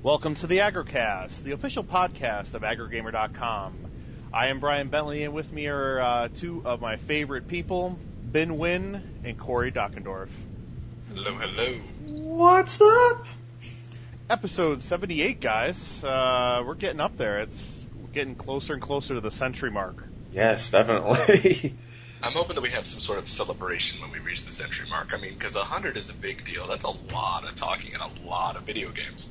Welcome to the AggroCast, the official podcast of AggroGamer.com. I am Brian Bentley, and with me are two of my favorite people, Binh and Corey Dockendorf. Hello, hello. What's up? Episode 78, guys. We're getting up there. We're getting closer and closer to the century mark. Yes, definitely. I'm hoping that we have some sort of celebration when we reach the century mark. I mean, because 100 is a big deal. That's a lot of talking and a lot of video games.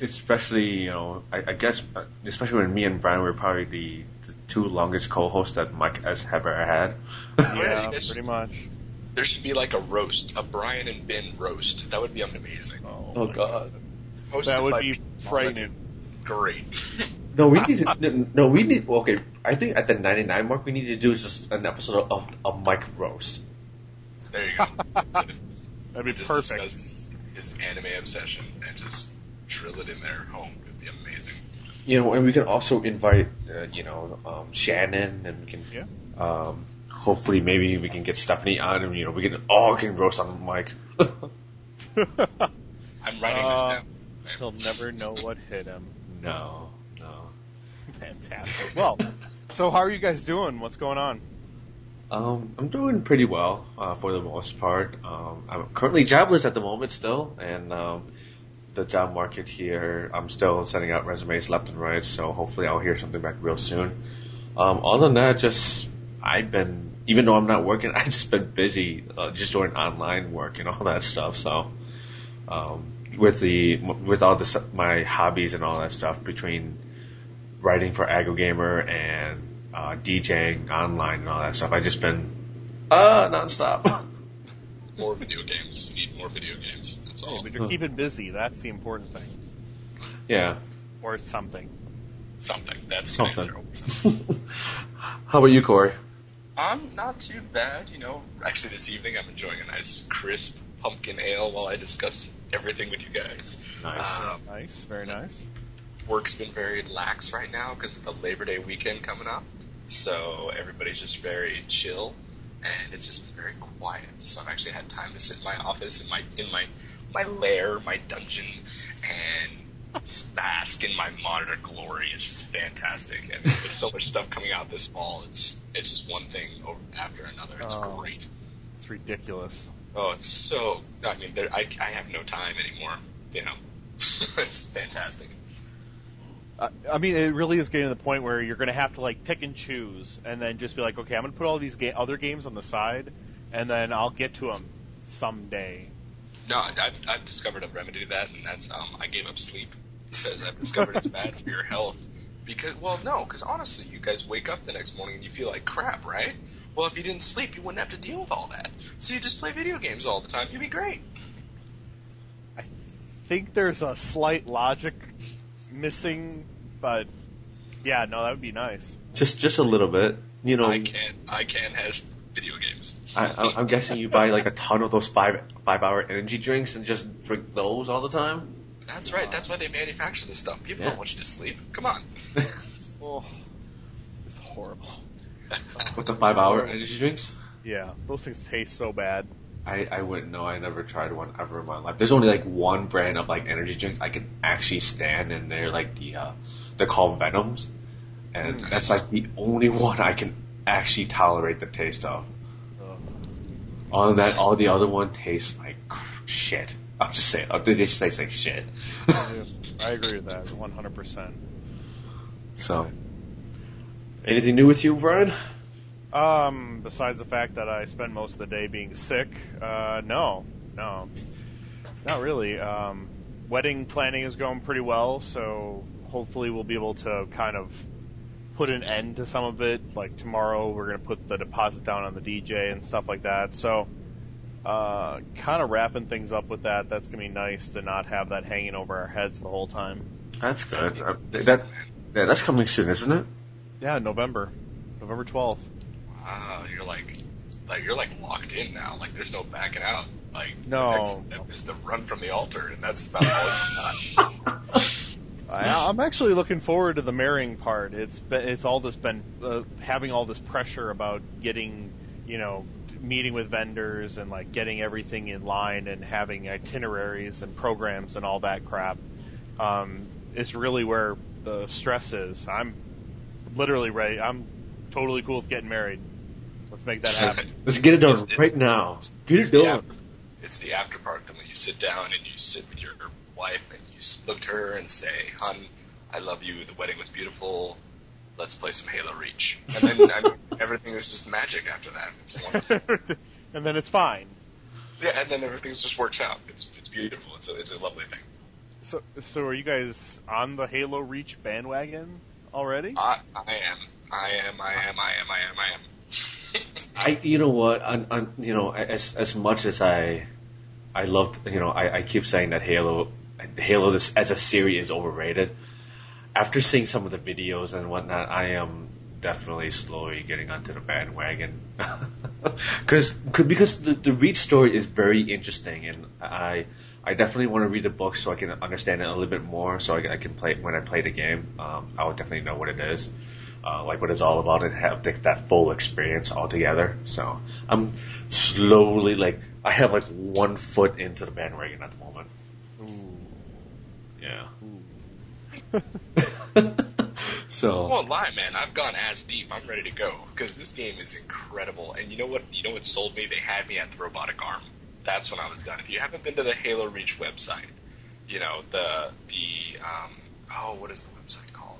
Especially, I guess, especially when me and Brian were probably the two longest co-hosts that Mike has ever had. Yeah, pretty much. There should be like a roast, a Brian and Binh roast. That would be amazing. Oh God. Hosted That would by be frightening. Great. Okay, I think at the 99 mark, we need to do just an episode of a Mike roast. There you go. That'd be just perfect. Discuss his anime obsession and just drill it in their home. It'd be amazing. And we can also invite, Shannon, and we can, hopefully maybe we can get Stephanie on, and, we can all roast on Mike. I'm writing this down. He'll never know what hit him. No. Fantastic. Well, so how are you guys doing? What's going on? I'm doing pretty well, for the most part. I'm currently jobless at the moment still, and the job market here, I'm still sending out resumes left and right, so hopefully I'll hear something back real soon. Other than that, even though I'm not working, I've just been busy, just doing online work and all that stuff, so, with all my hobbies and all that stuff, between writing for AggroGamer and DJing online and all that stuff, I've just been nonstop. More video games. You need more video games. That's all. Yeah, but you're keeping busy. That's the important thing. Yeah. Or something. Something. That's Something. something. How about you, Corey? I'm not too bad. Actually this evening I'm enjoying a nice crisp pumpkin ale while I discuss everything with you guys. Nice. Nice. Very nice. Work's been very lax right now because of the Labor Day weekend coming up. So everybody's just very chill, and it's just been very quiet. So I've actually had time to sit in my office, in my lair, my dungeon, and bask in my monitor glory. It's just fantastic. And with so much stuff coming out this fall, it's just one thing after another. It's great. It's ridiculous. Oh, it's so... I mean, I have no time anymore, It's fantastic. I mean, it really is getting to the point where you're going to have to, pick and choose, and then just be like, okay, I'm going to put all these other games on the side, and then I'll get to them someday. No, I've discovered a remedy to that, and that's I gave up sleep, because I've discovered it's bad for your health. Because honestly, you guys wake up the next morning and you feel like crap, right? Well, if you didn't sleep, you wouldn't have to deal with all that. So you just play video games all the time. You'd be great. I think there's a slight logic missing, but yeah, no, that would be nice. Just a little bit, I can't have video games. I'm guessing you buy a ton of those 5-hour energy drinks and just drink those all the time. That's right. That's why they manufacture this stuff. People don't want you to sleep. Come on. Oh, it's horrible. With the 5-hour energy drinks? Yeah, those things taste so bad. I wouldn't know. I never tried one ever in my life. There's only one brand of energy drinks I can actually stand, and they're they're called Venoms, and that's the only one I can actually tolerate the taste of. Other than that, all the other one tastes like shit. I'm just saying, they just taste like shit. I agree with that 100%. So, anything new with you, Brian? Besides the fact that I spend most of the day being sick, no, not really. Wedding planning is going pretty well, so hopefully we'll be able to kind of put an end to some of it. Like tomorrow, we're going to put the deposit down on the DJ and stuff like that. So, kind of wrapping things up with that. That's going to be nice to not have that hanging over our heads the whole time. That's good. That's coming soon, isn't it? Yeah, November 12th. Wow, you're locked in now. There's no backing out. No. The next step is to run from the altar, and that's about all it's got. I'm actually looking forward to the marrying part. It's all this been having all this pressure about getting, meeting with vendors and like getting everything in line and having itineraries and programs and all that crap is really where the stress is. I'm literally ready. I'm totally cool with getting married. Let's make that happen. Let's get it done right now. Get it done. It's the after part, when you sit down and you sit with your wife and you look to her and say, "Hun, I love you. The wedding was beautiful. Let's play some Halo Reach." And then everything is just magic after that. It's wonderful. And then it's fine. Yeah, and then everything just works out. It's beautiful. It's a lovely thing. So are you guys on the Halo Reach bandwagon already? I am. You know what? As much as I loved, I keep saying that Halo as a series is overrated. After seeing some of the videos and whatnot, I am definitely slowly getting onto the bandwagon. because the Reach story is very interesting, and I definitely want to read the book so I can understand it a little bit more, so I can play when I play the game. I would definitely know what it is, like what it's all about, and have that full experience altogether. So I'm slowly I have 1 foot into the bandwagon at the moment. Ooh. Yeah. Ooh. So. I won't lie, man. I've gone as deep. I'm ready to go because this game is incredible. And you know what? You know what sold me? They had me at the robotic arm. That's when I was done. If you haven't been to the Halo Reach website, what is the website called?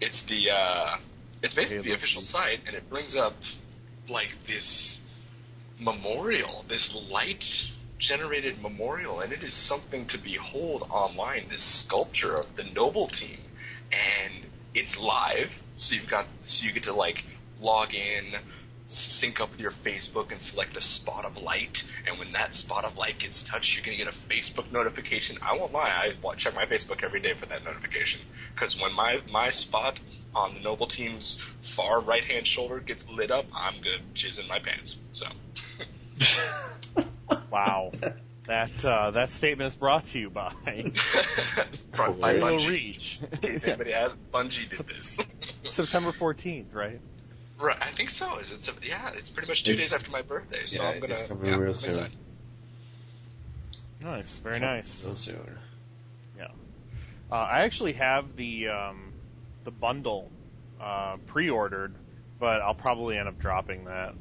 It's it's basically the official site, and it brings up this memorial, this light-generated memorial, and it is something to behold online. This sculpture of the Noble team, and it's live, so you get to log in, sync up with your Facebook, and select a spot of light. And when that spot of light gets touched, you're gonna get a Facebook notification. I won't lie, I check my Facebook every day for that notification, because when my spot on the Noble team's far right-hand shoulder gets lit up, I'm good jizz in my pants. So. Wow. That statement is brought to you by Halo Reach. In case anybody asks, Bungie did this. September 14th, right? Right, I think so. It's pretty much 2 days after my birthday, so I'm gonna. It's coming real soon. Excited. Nice, very nice. Real soon. Yeah. I actually have the bundle pre-ordered, but I'll probably end up dropping that.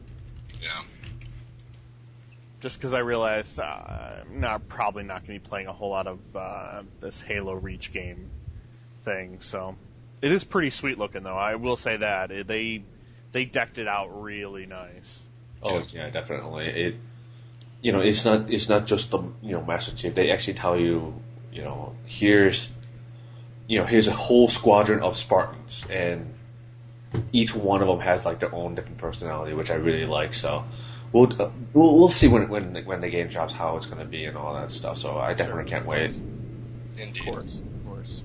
Yeah. Just because I realized I'm probably not going to be playing a whole lot of this Halo Reach game thing. So it is pretty sweet looking, though. I will say that they decked it out really nice. Oh yeah, definitely. It's not just the Master Chief. They actually tell you, here's a whole squadron of Spartans, and each one of them has their own different personality, which I really like. So. We'll see when the game drops how it's going to be and all that stuff. So I definitely can't wait. Indeed. Of course.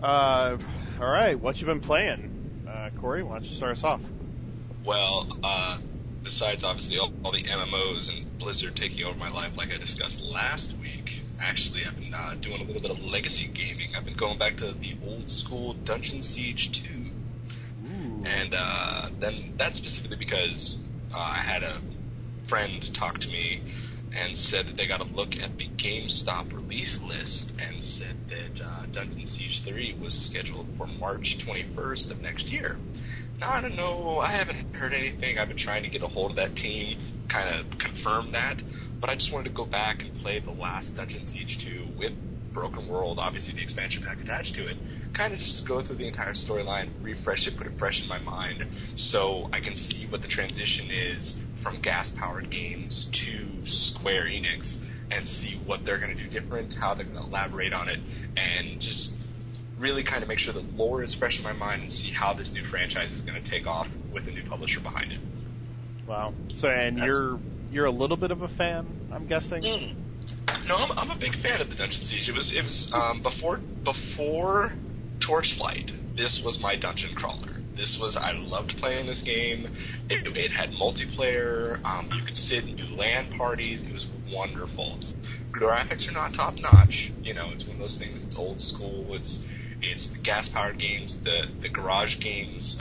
All right, what you been playing, Corey? Why don't you start us off? Well, besides obviously all the MMOs and Blizzard taking over my life, like I discussed last week, actually I've been doing a little bit of legacy gaming. I've been going back to the old school Dungeon Siege 2, and then that's specifically because. I had a friend talk to me and said that they got a look at the GameStop release list and said that Dungeon Siege 3 was scheduled for March 21st of next year. Now, I don't know, I haven't heard anything. I've been trying to get a hold of that team, kind of confirm that, but I just wanted to go back and play the last Dungeon Siege 2 with Broken World, obviously the expansion pack attached to it, kind of just go through the entire storyline, refresh it, put it fresh in my mind, so I can see what the transition is from gas-powered games to Square Enix, and see what they're going to do different, how they're going to elaborate on it, and just really kind of make sure the lore is fresh in my mind and see how this new franchise is going to take off with a new publisher behind it. Wow. So, and you're a little bit of a fan, I'm guessing? No, I'm a big fan of the Dungeon Siege. It was before Torchlight. This was my dungeon crawler. I loved playing this game. It had multiplayer. You could sit and do LAN parties. It was wonderful. Graphics are not top notch. It's one of those things. It's old school. It's the gas powered games. The Garage Games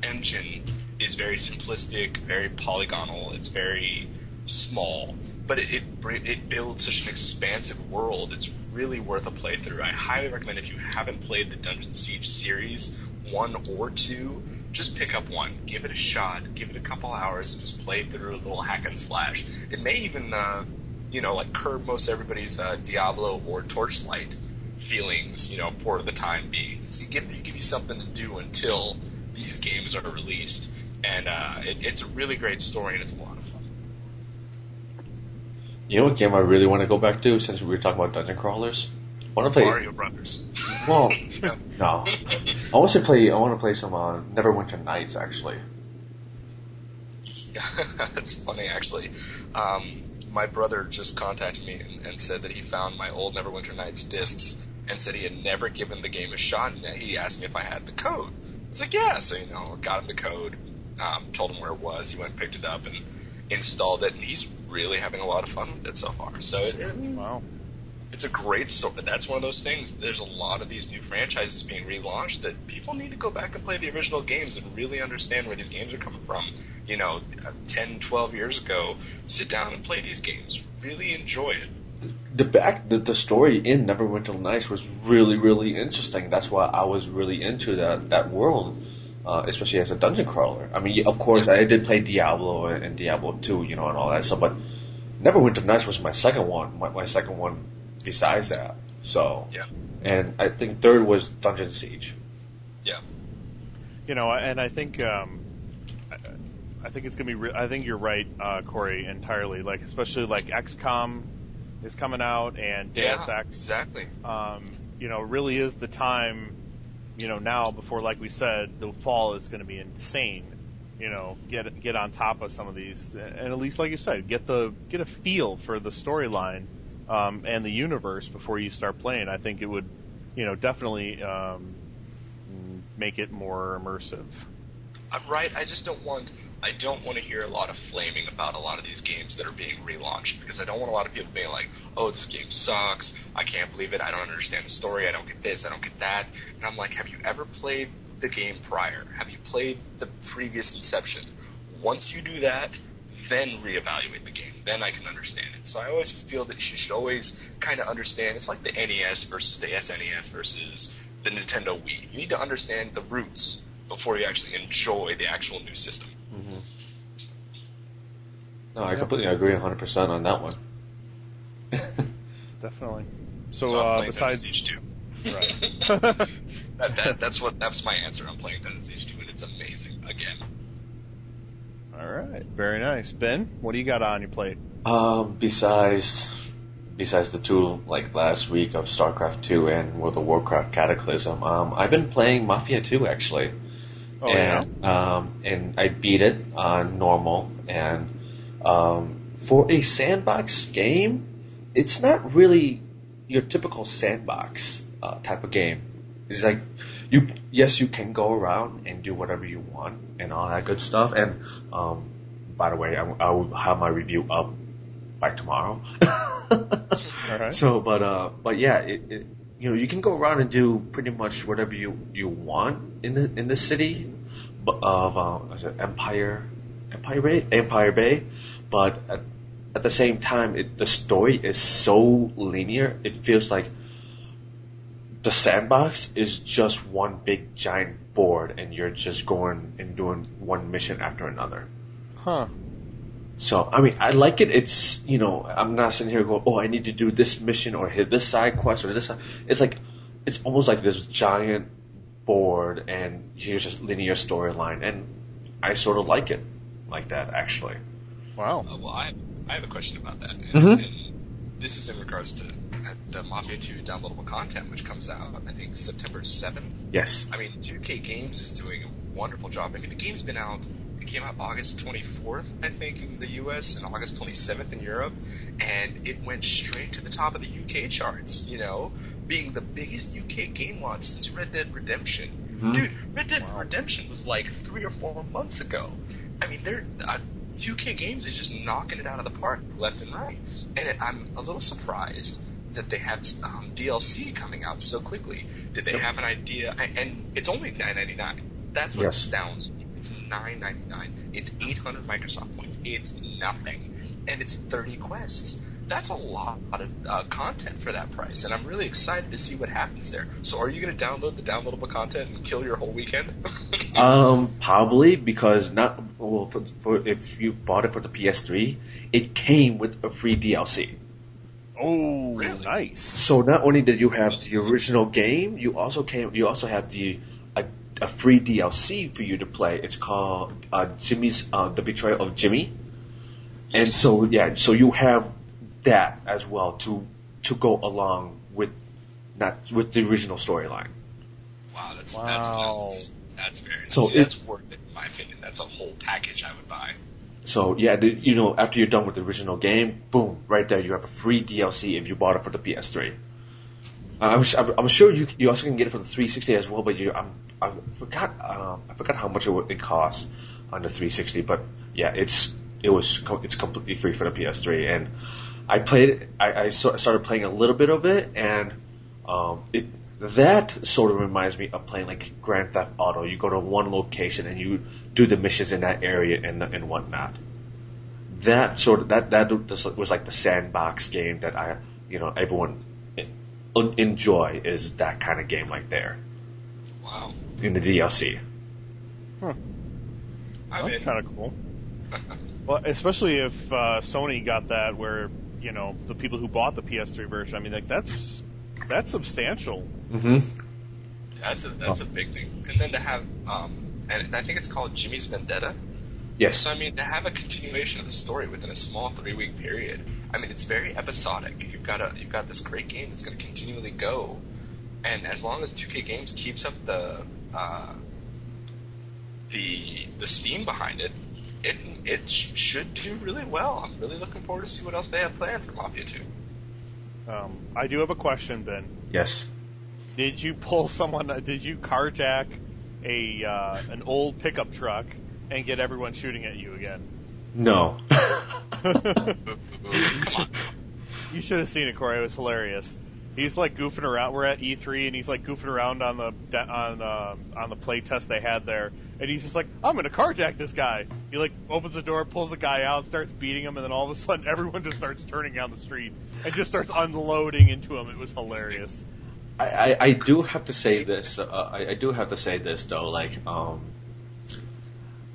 engine is very simplistic, very polygonal. It's very small, but it builds such an expansive world. It's really worth a playthrough. I highly recommend, if you haven't played the Dungeon Siege series, 1 or 2, just pick up 1. Give it a shot. Give it a couple hours and just play through a little hack and slash. It may even, curb most everybody's Diablo or Torchlight feelings, for the time being. So give you something to do until these games are released. And it's a really great story, and it's a lot of fun. You know what game I really want to go back to, since we were talking about dungeon crawlers? I want to play Mario Brothers. Well, no. I want to play some Neverwinter Nights, actually. Yeah, that's funny, actually. My brother just contacted me and said that he found my old Neverwinter Nights discs and said he had never given the game a shot, and he asked me if I had the code. I was like, yeah. So, got him the code, told him where it was. He went and picked it up and installed it, and he's really having a lot of fun with it so far. So wow. It's a great story. That's one of those things. There's a lot of these new franchises being relaunched that people need to go back and play the original games and really understand where these games are coming from. 10, 12 years ago, sit down and play these games. Really enjoy it. The story in Neverwinter Nights was really, really interesting. That's why I was really into that world, especially as a dungeon crawler. I mean, of course, I did play Diablo and Diablo 2, and all that stuff, but Neverwinter Nights was my second one. My second one besides that. So, yeah. And I think third was Dungeon Siege. Yeah. And I think I think it's gonna be. I think you're right, Corey, entirely. Like, especially like XCOM is coming out and Deus Ex. Exactly. Really is the time. Now before, like we said, the fall is going to be insane. Get on top of some of these, and at least, like you said, get a feel for the storyline and the universe before you start playing. I think it would, definitely make it more immersive. I'm right. I don't want to hear a lot of flaming about a lot of these games that are being relaunched, because I don't want a lot of people being like, oh, this game sucks, I can't believe it, I don't understand the story, I don't get this, I don't get that. And I'm like, have you ever played the game prior? Have you played the previous Inception? Once you do that, then reevaluate the game. Then I can understand it. So I always feel that you should always kind of understand. It's like the NES versus the SNES versus the Nintendo Wii. You need to understand the roots before you actually enjoy the actual new system. Mm-hmm. No, I completely agree 100% on that one. Definitely. So besides Siege 2. Right. That's my answer. I'm playing Dungeon Siege 2, and it's amazing again. All right, very nice. Ben, what do you got on your plate? Besides the two like last week of StarCraft 2 and World of Warcraft Cataclysm, I've been playing Mafia 2 actually. Oh, and I beat it on normal, and for a sandbox game, it's not really your typical sandbox type of game. It's like you can go around and do whatever you want and all that good stuff. And by the way, I will have my review up by tomorrow. All right. So, but yeah, you can go around and do pretty much whatever you want in the city of Empire Bay, but at the same time, the story is so linear. It feels like the sandbox is just one big giant board, and you're just going and doing one mission after another. Huh. So, I mean, I like it. It's, I'm not sitting here going, oh, I need to do this mission or hit this side quest or this side. It's almost like this giant board, and here's just linear storyline, and I sort of like it like that, actually. Wow. Well, I have a question about that. And this is in regards to the Mafia 2 downloadable content, which comes out, I think, September 7th. Yes. I mean, 2K Games is doing a wonderful job. I mean, the game's been out. It came out August 24th, I think, in the U.S. and August 27th in Europe, and it went straight to the top of the UK charts, being the biggest UK game launch since Red Dead Redemption. Mm-hmm. Dude, Red Dead Redemption was like 3 or 4 months ago. I mean, 2K Games is just knocking it out of the park left and right. And I'm a little surprised that they have DLC coming out so quickly. Did they have an idea? And it's only $9.99. That's what astounds me. It's $9.99. It's 800 Microsoft points. It's nothing, and it's 30 quests. That's a lot of content for that price, and I'm really excited to see what happens there. So, are you going to download the downloadable content and kill your whole weekend? Probably because for if you bought it for the PS3, it came with a free DLC. Oh, Really? nice. So not only did you have the original game, you also have a free DLC for you to play. It's called Jimmy's The Betrayal of Jimmy, and so you have that as well to go along with the original storyline. Wow, that's very nice. So that's worth it in my opinion. That's a whole package I would buy. So yeah, after you're done with the original game, boom, right there you have a free DLC if you bought it for the PS3. I'm sure you also can get it for the 360 as well, but I forgot how much it costs on the 360. But yeah, it's completely free for the PS3, and I played. I started playing a little bit of it, and that sort of reminds me of playing like Grand Theft Auto. You go to one location and you do the missions in that area and whatnot. That was like the sandbox game that everyone enjoy, is that kind of game like there. Wow. In the DLC. That's kind of cool. Well, especially if Sony got that, where the people who bought the PS3 version. I mean, like that's substantial. Mm-hmm. That's a big thing. And then to have and I think it's called Jimmy's Vendetta. Yes. So I mean, to have a continuation of the story within a small 3-week period. I mean, it's very episodic. You've got this great game that's going to continually go, and as long as 2K Games keeps up the steam behind it, it should do really well. I'm really looking forward to see what else they have planned for Mafia 2. I do have a question, Ben. Yes. Did you carjack an old pickup truck and get everyone shooting at you again? No. Come on. You should have seen it, Corey. It was hilarious. He's like goofing around. We're at E3, and he's like goofing around on the play test they had there, and he's just like, "I'm gonna carjack this guy." He like opens the door, pulls the guy out, starts beating him, and then all of a sudden, everyone just starts turning down the street and just starts unloading into him. It was hilarious. I do have to say this. I do have to say this though. Like,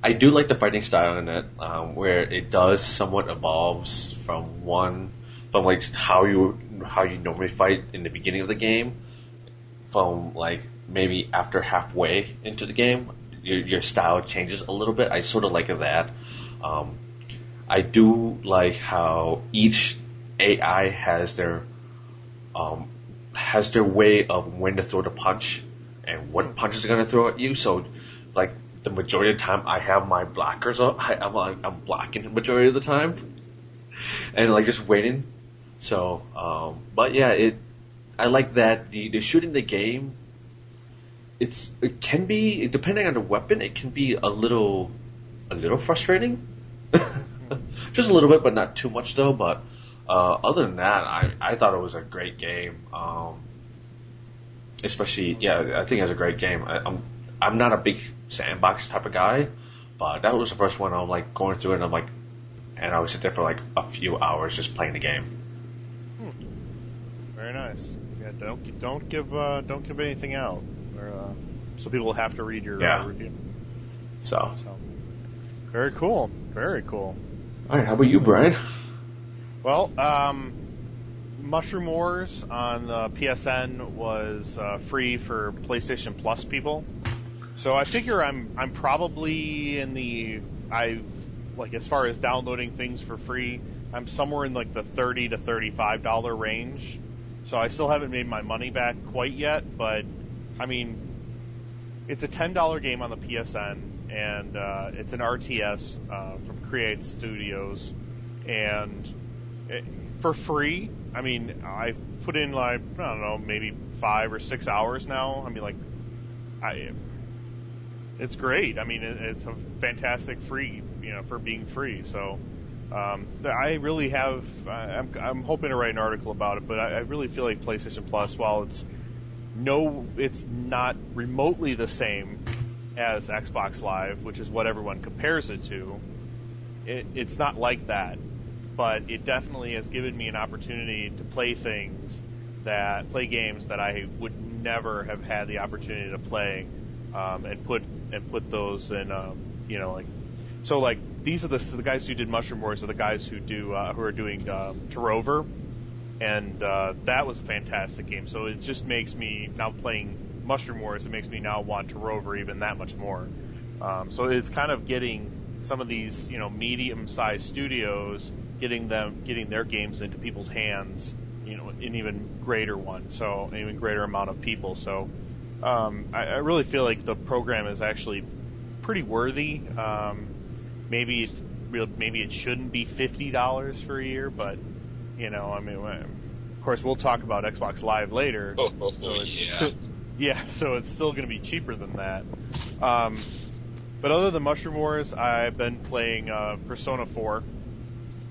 I do like the fighting style in it, where it does somewhat evolves from like how you normally fight in the beginning of the game, from like maybe after halfway into the game, your style changes a little bit. I sort of like that. I do like how each AI has their way of when to throw the punch and what punches are going to throw at you. So, like, the majority of the time I have my blockers up. I'm blocking the majority of the time, and like just waiting. So, but yeah, I like that the shooting the game. It can be, depending on the weapon, it can be a little frustrating, just a little bit, but not too much though. But other than that, I thought it was a great game. Especially, yeah, I think it's a great game. I'm not a big sandbox type of guy, but that was the first one I'm like going through it, and I would sit there for like a few hours just playing the game. Very nice. Yeah, don't give anything out, or so people will have to read your review. So very cool, very cool. All right, how about you, Brian? Well, Mushroom Wars on PSN was free for PlayStation Plus people. So I figure I'm probably as far as downloading things for free, I'm somewhere in like the $30 to $35 range. So I still haven't made my money back quite yet, but I mean, it's a $10 game on the PSN, and it's an RTS from Create Studios, and for free. I mean, I've put in like, I don't know, maybe 5 or 6 hours now. I mean, it's great. I mean, it's a fantastic free, for being free. So, I really have. I'm hoping to write an article about it, but I really feel like PlayStation Plus, while it's not remotely the same as Xbox Live, which is what everyone compares it to. It's not like that, but it definitely has given me an opportunity to play games that I would never have had the opportunity to play, and put those in, these are the guys who did Mushroom Wars are the guys who are doing Trover, and that was a fantastic game. So it just makes me now playing Mushroom Wars. It makes me now want Trover even that much more. So it's kind of getting some of these medium-sized studios getting their games into people's hands, an even greater one, so an even greater amount of people. So I really feel like the program is actually pretty worthy. Maybe it shouldn't be $50 for a year, but of course we'll talk about Xbox Live later. So it's still going to be cheaper than that. But other than Mushroom Wars, I've been playing Persona 4.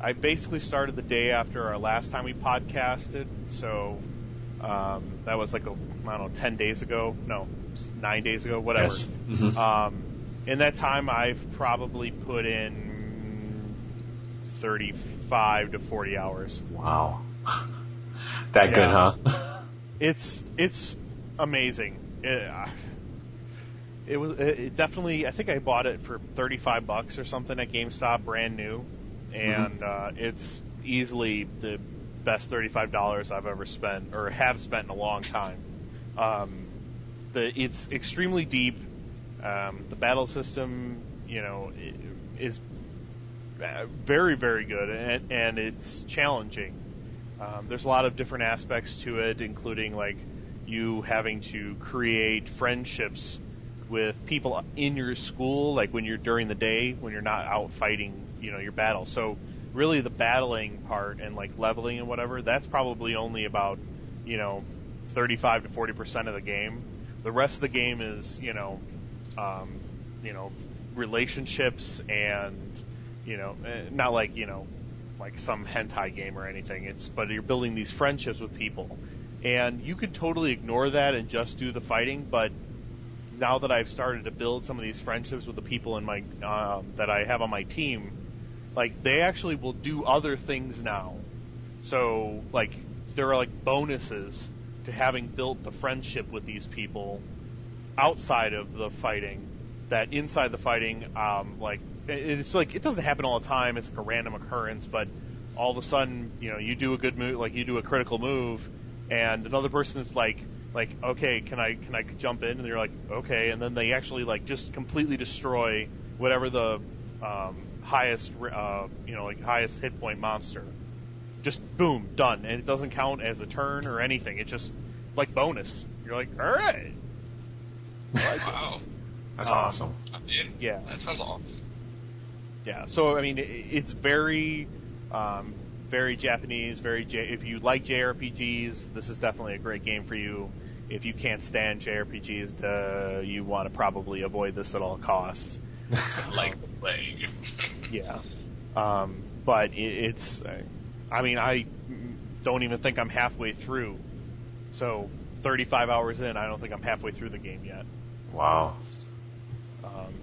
I basically started the day after our last time we podcasted, so that was 10 days ago. No, 9 days ago, whatever. Yes. Mm-hmm. In that time, I've probably put in 35 to 40 hours. Wow. That good, huh? It's amazing. It definitely, I think I bought it for $35 or something at GameStop, brand new, and it's easily the best $35 I've ever spent, or have spent in a long time. It's extremely deep. The battle system, is very, very good, and it's challenging. There's a lot of different aspects to it, including you having to create friendships with people in your school, when you're during the day, when you're not out fighting, your battle. So really the battling part and leveling and whatever, that's probably only about, 35 to 40% of the game. The rest of the game is, relationships and, not like some hentai game or anything. But you're building these friendships with people. And you could totally ignore that and just do the fighting, but now that I've started to build some of these friendships with the people in my that I have on my team, they actually will do other things now. So there are bonuses to having built the friendship with these people outside of the fighting. That inside the fighting, it's it doesn't happen all the time. It's a random occurrence, but all of a sudden, you do a good move, you do a critical move, and another person is okay, can I jump in? And they're okay, and then they actually just completely destroy whatever the highest highest hit point monster. Just boom, done, and it doesn't count as a turn or anything. It's just bonus. You're all right. Wow, that's awesome. Yeah, that sounds awesome. Yeah, so it's very, very Japanese. If you like JRPGs, this is definitely a great game for you. If you can't stand JRPGs, you want to probably avoid this at all costs. Like the plague. Yeah, but it's. I don't even think I'm halfway through. So 35 hours in, I don't think I'm halfway through the game yet. Wow.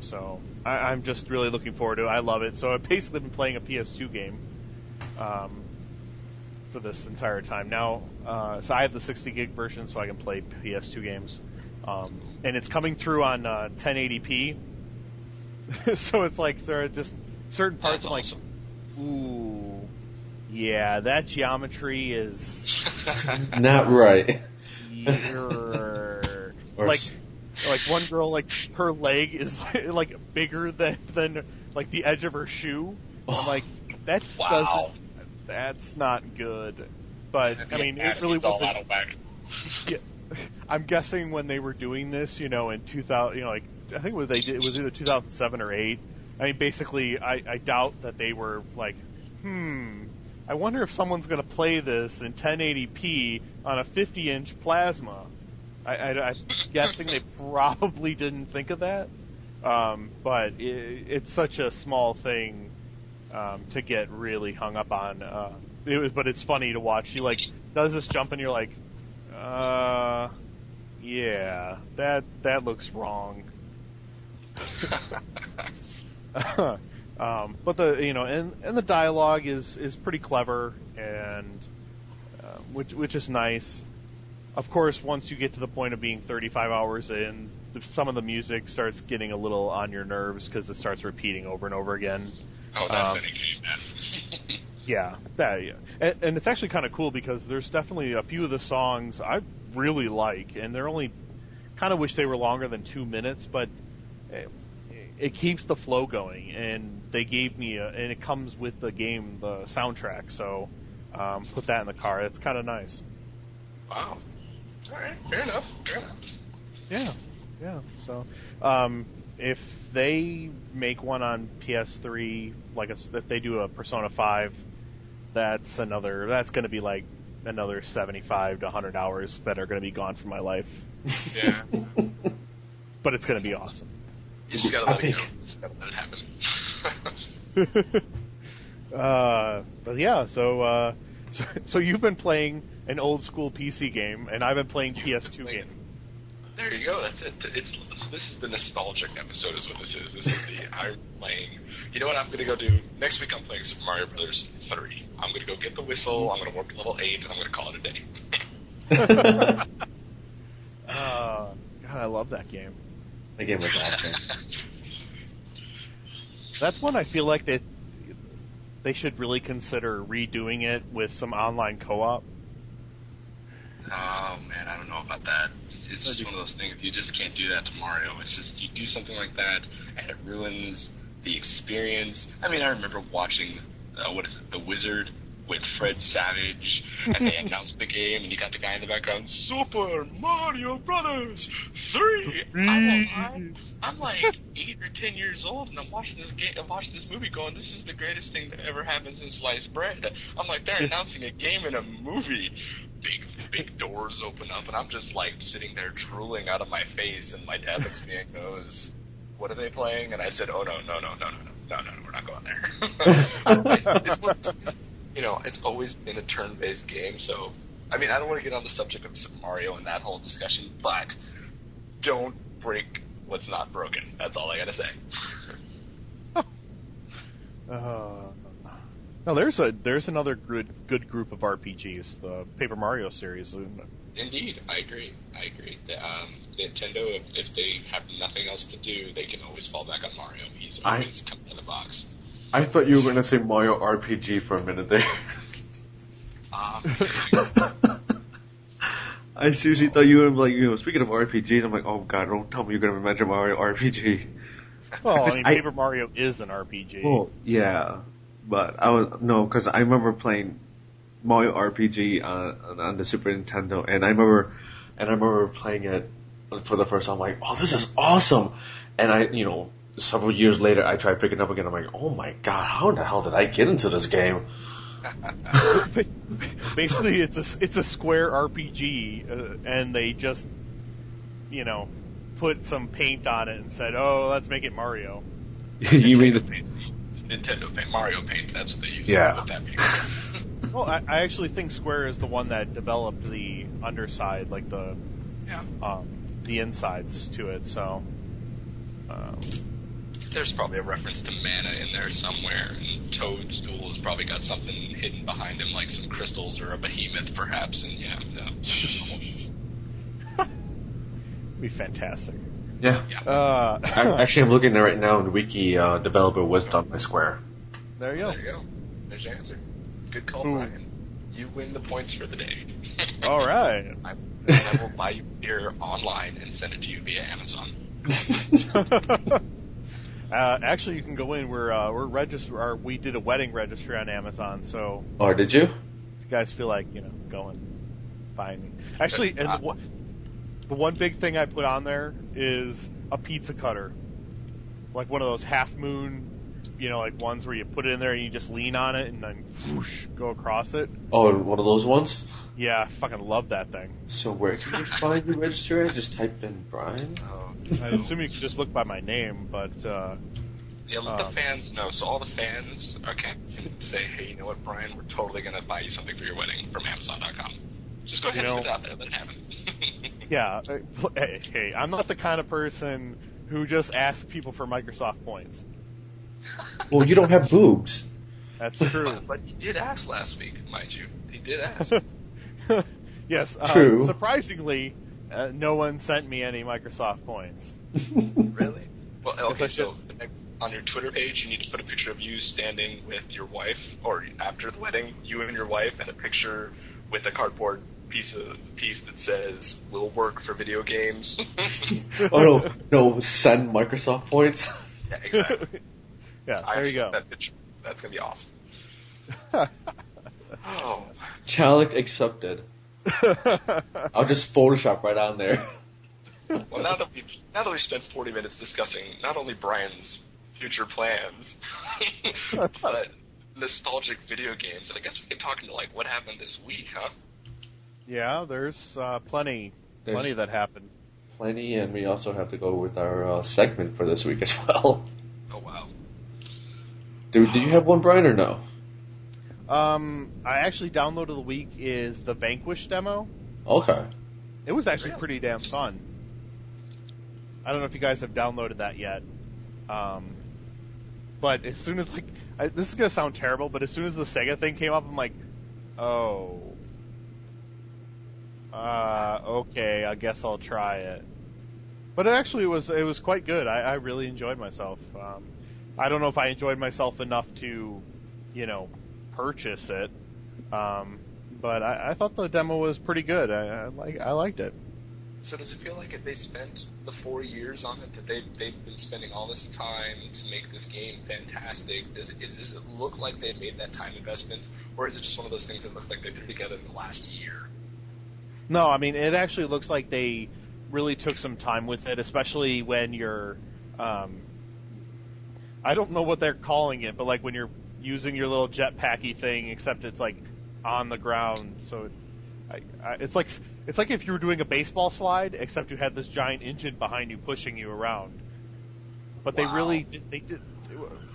So I'm just really looking forward to it. I love it. So I've basically been playing a PS2 game for this entire time. Now, so I have the 60 gig version, so I can play PS2 games. And it's coming through on 1080p. So it's there are just certain parts That's awesome. ooh, yeah, that geometry is not right. One girl, her leg is bigger than the edge of her shoe. I'm that wow. That's not good. But it really wasn't. Yeah, I'm guessing when they were doing this, in 2000, I think what they did was either 2007 or 8. Basically, I doubt that they were I wonder if someone's going to play this in 1080p on a 50-inch plasma. I'm guessing they probably didn't think of that, but it's such a small thing to get really hung up on. But it's funny to watch. She does this jump, and you're yeah, that looks wrong. But and the dialogue is pretty clever, and which is nice. Of course, once you get to the point of being 35 hours in, some of the music starts getting a little on your nerves because it starts repeating over and over again. Oh, that's any game, man. Yeah, and it's actually kind of cool because there's definitely a few of the songs I really like, and they're only kind of wish they were longer than 2 minutes, but it keeps the flow going, and they gave me and it comes with the game, the soundtrack, so put that in the car. It's kind of nice. Wow. All right, fair enough. Yeah. So, if they make one on PS3, if they do a Persona 5, that's going to be like another 75 to 100 hours that are going to be gone from my life. Yeah. But it's going to be awesome. You just gotta let it go. Just gotta let it happen. But yeah, so you've been playing an old school PC game, and I've been playing PS2 game. There you go. That's it. This is the nostalgic episode, is what this is. This is I'm playing. You know what I'm gonna go do next week? I'm playing Super Mario Brothers 3. I'm gonna go get the whistle. I'm gonna work level 8, and I'm gonna call it a day. God, I love that game. That game was awesome. That's one I feel like they should really consider redoing it with some online co-op. Oh man, I don't know about that. It's just one of those things. You just can't do that to Mario. It's just you do something like that, and it ruins the experience. I mean, I remember watching The Wizard with Fred Savage, and they announced the game, and you got the guy in the background, Super Mario Brothers 3. I'm like 8 or 10 years old, and I'm watching this movie, going, "This is the greatest thing that ever happened since sliced bread." I'm like, they're announcing a game in a movie. Big doors open up, and I'm just like sitting there drooling out of my face, and my dad looks at me and goes, "What are they playing?" And I said, "Oh no, we're not going there." It's always been a turn-based game, so, I mean, I don't want to get on the subject of Super Mario and that whole discussion, but don't break what's not broken. That's all I gotta say. No, there's another good group of RPGs, the Paper Mario series. Indeed, I agree. Nintendo, if they have nothing else to do, they can always fall back on Mario. He's always coming in the box. I thought you were going to say Mario RPG for a minute there. I seriously thought you were speaking of RPG, I'm like, oh god, don't tell me you're going to mention Mario RPG. Well, Paper Mario is an RPG. Well, yeah, but because I remember playing Mario RPG on the Super Nintendo, and I remember playing it for the first time, like, oh, this is awesome, and several years later, I tried picking it up again. I'm like, oh my god, how in the hell did I get into this game? Basically, it's a Square RPG, and they just, put some paint on it and said, oh, let's make it Mario. You mean the Nintendo Paint, Mario Paint? That's what they use. Yeah. With that Well, I actually think Square is the one that developed the underside, like the insides to it. So. There's probably a reference to mana in there somewhere, and Toadstool has probably got something hidden behind him, like some crystals or a behemoth, perhaps, and Be fantastic. Yeah. Actually, I'm looking there right now, and Wiki developer was done by Square. There you go. There's your answer. Good call, Brian. You win the points for the day. All right. I will buy you beer online and send it to you via Amazon. Actually, you can go in. We're registered. We did a wedding registry on Amazon. So. Oh, did you? If you guys feel like going, fine. Actually, and the one big thing I put on there is a pizza cutter, like one of those half moon, like ones where you put it in there and you just lean on it and then whoosh, go across it. Oh, one of those ones? Yeah, I fucking love that thing. So where can you find the registry? I just type in Brian. I assume you can just look by my name, but let the fans know. So all the fans can say, hey, you know what, Brian, we're totally gonna buy you something for your wedding from Amazon.com. Just go ahead and put it out there. Let it happen. Yeah. Hey, I'm not the kind of person who just ask people for Microsoft points. Well, you don't have boobs. That's true. But you did ask last week, mind you. He did ask. Yes. True. Surprisingly, no one sent me any Microsoft points. Really? Well, okay, Yes, I so on your Twitter page, you need to put a picture of you standing with your wife, or after the wedding, you and your wife, and a picture with a cardboard piece that says, "Will work for video games." Oh, no, send Microsoft points. Yeah, exactly. Yeah, I there you go. That picture. That's going to be awesome. Oh. Challenge accepted. I'll just Photoshop right on there. Well, now that we spent 40 minutes discussing not only Brian's future plans, but nostalgic video games, I guess we can talk into like what happened this week, huh? Yeah, there's plenty that happened. Plenty, and we also have to go with our segment for this week as well. Oh wow! Did you have one, Brian, or no? I actually downloaded the week is the Vanquish demo. Okay. It was actually pretty damn fun. I don't know if you guys have downloaded that yet. But as soon as this is gonna sound terrible, but as soon as the Sega thing came up, I'm like, oh, okay, I guess I'll try it. But it was quite good. I really enjoyed myself. I don't know if I enjoyed myself enough to, purchase it. But I thought the demo was pretty good. I liked it. So does it feel like if they spent the 4 years on it, that they've been spending all this time to make this game fantastic? Does it look like they made that time investment, or is it just one of those things that looks like they threw together in the last year? No, I mean, it actually looks like they really took some time with it, especially when you're, I don't know what they're calling it, but like when you're using your little jetpacky thing, except it's like on the ground, so it's like if you were doing a baseball slide, except you had this giant engine behind you pushing you around. But Wow. they did.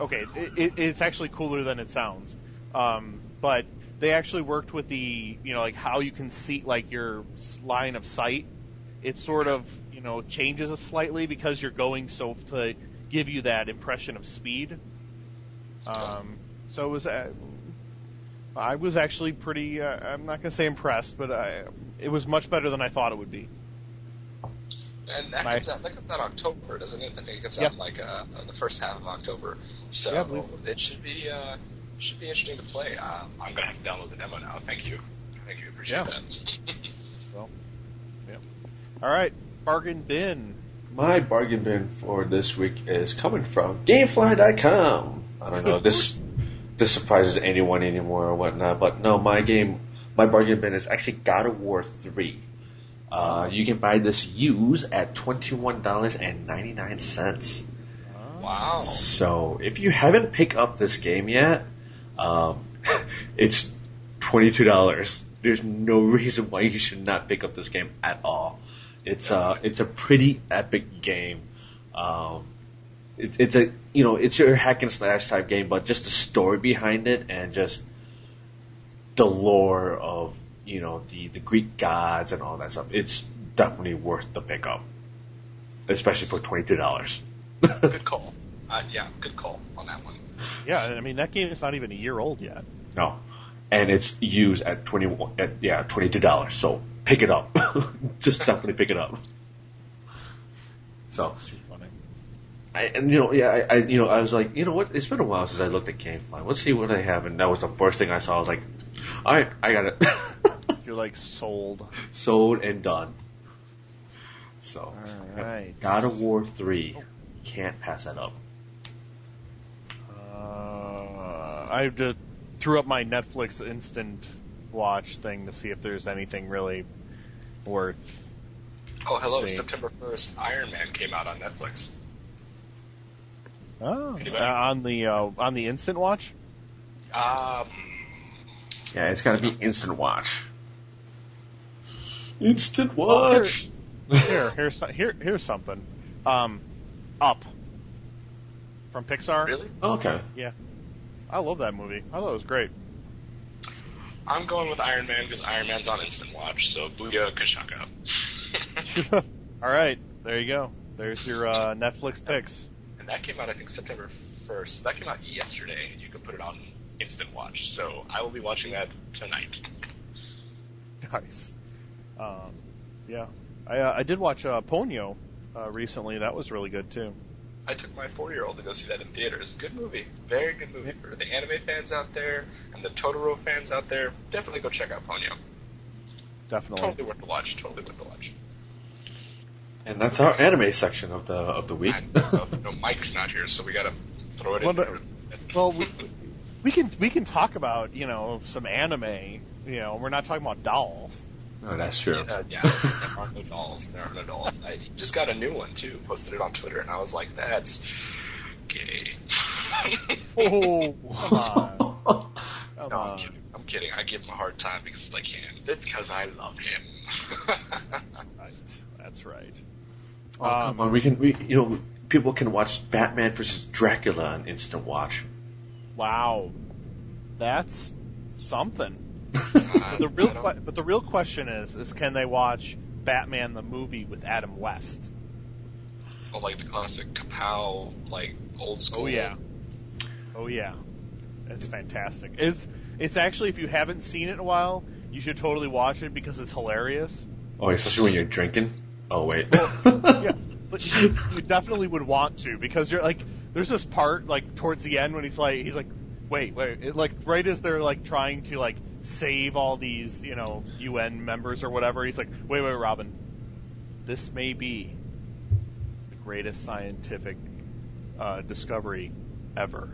Okay, it's actually cooler than it sounds. But they actually worked with the, like how you can see like your line of sight. It sort of, changes slightly because you're going so to give you that impression of speed. So it was. I was actually pretty. I'm not gonna say impressed, but it was much better than I thought it would be. And that comes out October, doesn't it? I think it comes out in like the first half of October. So yeah, I believe so. It should be interesting to play. I'm gonna have to download the demo now. Thank you, appreciate that. So, yeah. All right, bargain bin. My bargain bin for this week is coming from GameFly.com. I don't know if this surprises anyone anymore or whatnot, but no, my bargain bin is actually God of War 3. You can buy this used at $21.99. Wow. So if you haven't picked up this game yet, it's $22. There's no reason why you should not pick up this game at all. It's a pretty epic game. It's your hack and slash type game, but just the story behind it and just the lore of the Greek gods and all that stuff. It's definitely worth the pickup, especially for $22. Good call. Good call on that one. Yeah, I mean that game is not even a year old yet. No, and it's used at $22. So pick it up. Just definitely pick it up. So. That's too funny. I was like, you know what? It's been a while since I looked at GameFly. Let's see what I have, and that was the first thing I saw. I was like, all right, I got it. You're like sold and done. So, all right. God of War 3, can't pass that up. I threw up my Netflix instant watch thing to see if there's anything really worth. Oh, hello! seeing. September 1st, Iron Man came out on Netflix. Oh, on the instant watch. Yeah, it's got to be instant watch. Instant watch. Here's something. Up from Pixar. Really? Okay. Yeah, I love that movie. I thought it was great. I'm going with Iron Man because Iron Man's on instant watch. So booyah, kashaka. All right, there you go. There's your Netflix picks. And that came out, I think, September 1st. That came out yesterday, and you can put it on Instant Watch. So I will be watching that tonight. Nice. Yeah. I did watch Ponyo recently. That was really good, too. I took my 4-year-old to go see that in theaters. Good movie. Very good movie. For the anime fans out there and the Totoro fans out there, definitely go check out Ponyo. Definitely. Totally worth the watch. And that's our anime section of the week. No, Mike's not here, so we gotta throw it in there. Well, we can talk about, some anime. We're not talking about dolls. Oh, that's true. Yeah, there are no dolls. I just got a new one, too. Posted it on Twitter, and I was like, that's gay. Oh, come on. I'm kidding. I give him a hard time because I can. Because I love him. That's right. Oh, come on. People can watch Batman vs. Dracula on Instant Watch. Wow. That's something. But the real question is can they watch Batman the movie with Adam West? Oh, like the classic Kapow, like old school. Oh yeah, it's fantastic. It's actually, if you haven't seen it in a while, you should totally watch it because it's hilarious. Oh, especially when you're drinking. Oh wait. Well, yeah, but you definitely would want to, because you're like, there's this part like towards the end when he's like, wait, right as they're like trying to like save all these, UN members or whatever. He's like, wait, Robin, this may be the greatest scientific discovery ever.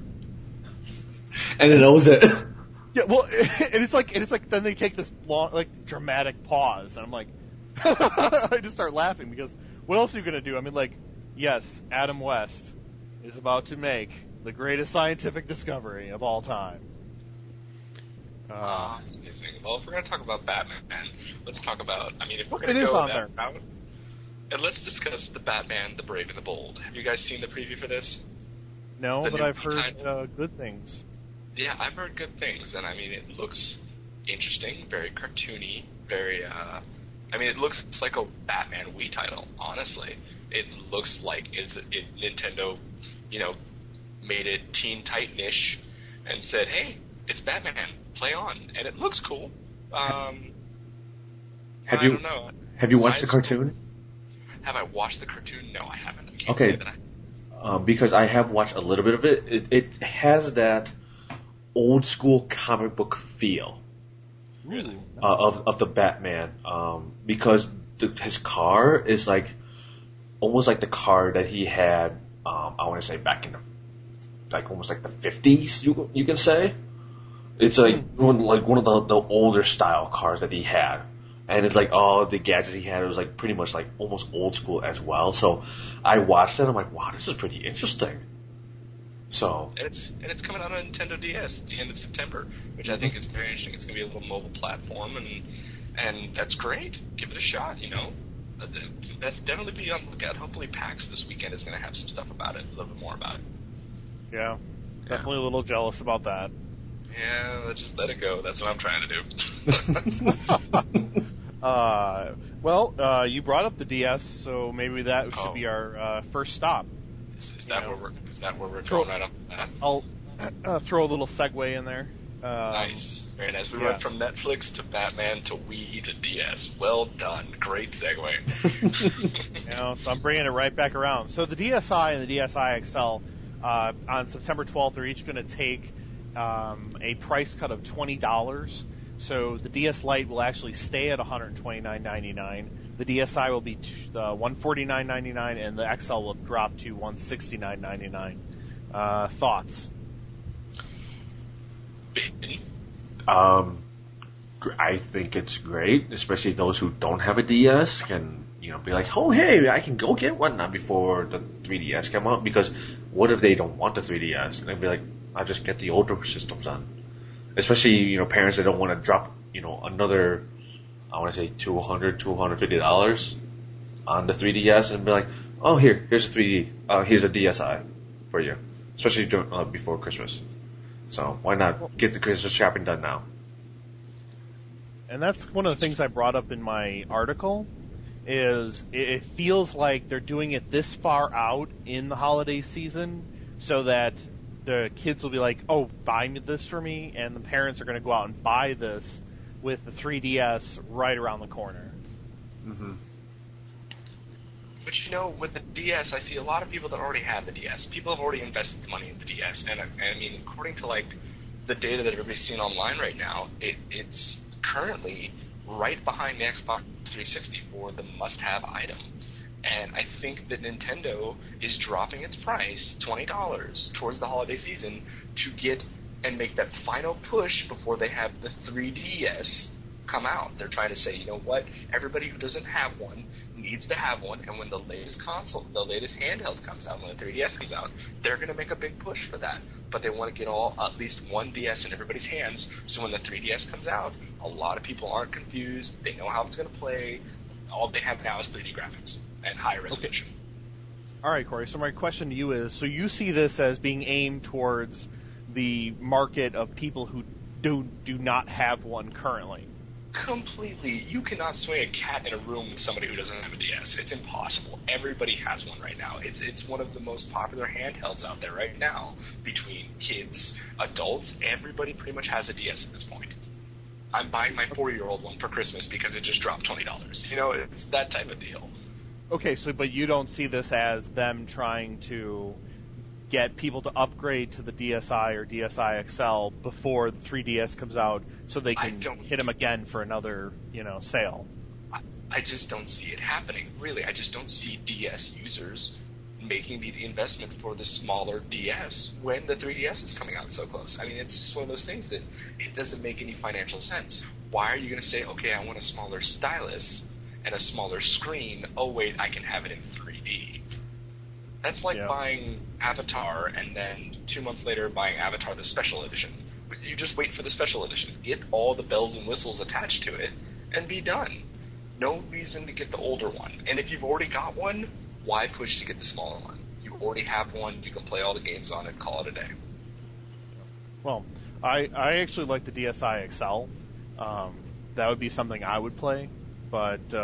And it knows it. Yeah, well, and it's like then they take this long, like, dramatic pause, and I'm like, I just start laughing because what else are you gonna do? I mean, like, yes, Adam West is about to make the greatest scientific discovery of all time. Amazing. Well, if we're going to talk about Batman, let's talk about, if we're It going to is go on that there. route, and let's discuss the Batman, the Brave and the Bold. Have you guys seen the preview for this? No, The but new I've heard title? good things. Yeah, I've heard good things, and it looks interesting, very cartoony, very, it looks like a Batman Wii title, honestly. It looks like Nintendo, made it Teen Titan-ish and said, hey, it's Batman, play on, and it looks cool. I don't know. Have you watched the cartoon? Have I watched the cartoon? No, I haven't. I can't Okay. say that Because I have watched a little bit of it. It has that old school comic book feel. Really? Of the Batman, because his car is like almost like the car that he had. I want to say back in almost like the 50s. You can say it's like one of the older style cars that he had, and it's like all the gadgets he had. It was like pretty much like almost old school as well. So I watched it. I'm like, wow, this is pretty interesting. So and it's coming out on Nintendo DS at the end of September, which I think is very interesting. It's going to be a little mobile platform, and that's great. Give it a shot, Definitely be on the lookout. Hopefully PAX this weekend is going to have some stuff about it, a little bit more about it. Yeah, definitely a little jealous about that. Yeah, let's just let it go. That's what I'm trying to do. You brought up the DS, so maybe that should be our first stop. Is that where we're going right off the bat? I'll throw a little segue in there. Nice. Very nice. We went from Netflix to Batman to Wii to DS. Well done. Great segue. So I'm bringing it right back around. So the DSi and the DSi XL on September 12th are each going to take a price cut of $20. So the DS Lite will actually stay at $129.99. The DSi will be $149.99, and the XL will drop to $169.99. Thoughts? Binh? I think it's great, especially those who don't have a DS can be like, oh hey, I can go get one now before the 3DS come out. Because what if they don't want the 3DS? And they'd be like, I'll just get the older system done. Especially parents that don't want to drop another, I want to say $250 on the 3DS and be like, oh here's a 3D, here's a DSi for you, especially before Christmas. So why not get the Christmas shopping done now? And that's one of the things I brought up in my article, is it feels like they're doing it this far out in the holiday season so that the kids will be like, oh, buy this for me, and the parents are going to go out and buy this with the 3DS right around the corner. Mm-hmm. But with the DS, I see a lot of people that already have the DS. People have already invested the money in the DS, and I mean, according to like the data that everybody's seeing online right now, it's currently right behind the Xbox 360 for the must-have item. And I think that Nintendo is dropping its price $20 towards the holiday season to get and make that final push before they have the 3DS come out. They're trying to say, you know what, everybody who doesn't have one needs to have one, and when the latest console, the latest handheld comes out, when the 3DS comes out, they're going to make a big push for that. But they want to get at least one DS in everybody's hands, so when the 3DS comes out, a lot of people aren't confused, they know how it's going to play, all they have now is 3D graphics and high resolution. Okay. All right, Corey, so my question to you is, so you see this as being aimed towards the market of people who do not have one currently? Completely. You cannot swing a cat in a room with somebody who doesn't have a DS. It's impossible. Everybody has one right now. It's one of the most popular handhelds out there right now. Between kids, adults, everybody pretty much has a DS at this point. I'm buying my 4-year-old one for Christmas because it just dropped $20. It's that type of deal. Okay, but you don't see this as them trying to get people to upgrade to the DSi or DSi XL before the 3DS comes out so they can hit them again for another, sale. I just don't see it happening, really. I just don't see DS users making the investment for the smaller DS when the 3DS is coming out so close. I mean, it's just one of those things that it doesn't make any financial sense. Why are you going to say, okay, I want a smaller stylus and a smaller screen. Oh, wait, I can have it in 3D. That's like buying Avatar and then 2 months later buying Avatar the Special Edition. You just wait for the Special Edition. Get all the bells and whistles attached to it and be done. No reason to get the older one. And if you've already got one, why push to get the smaller one? You already have one. You can play all the games on it. Call it a day. Well, I actually like the DSi XL. That would be something I would play. But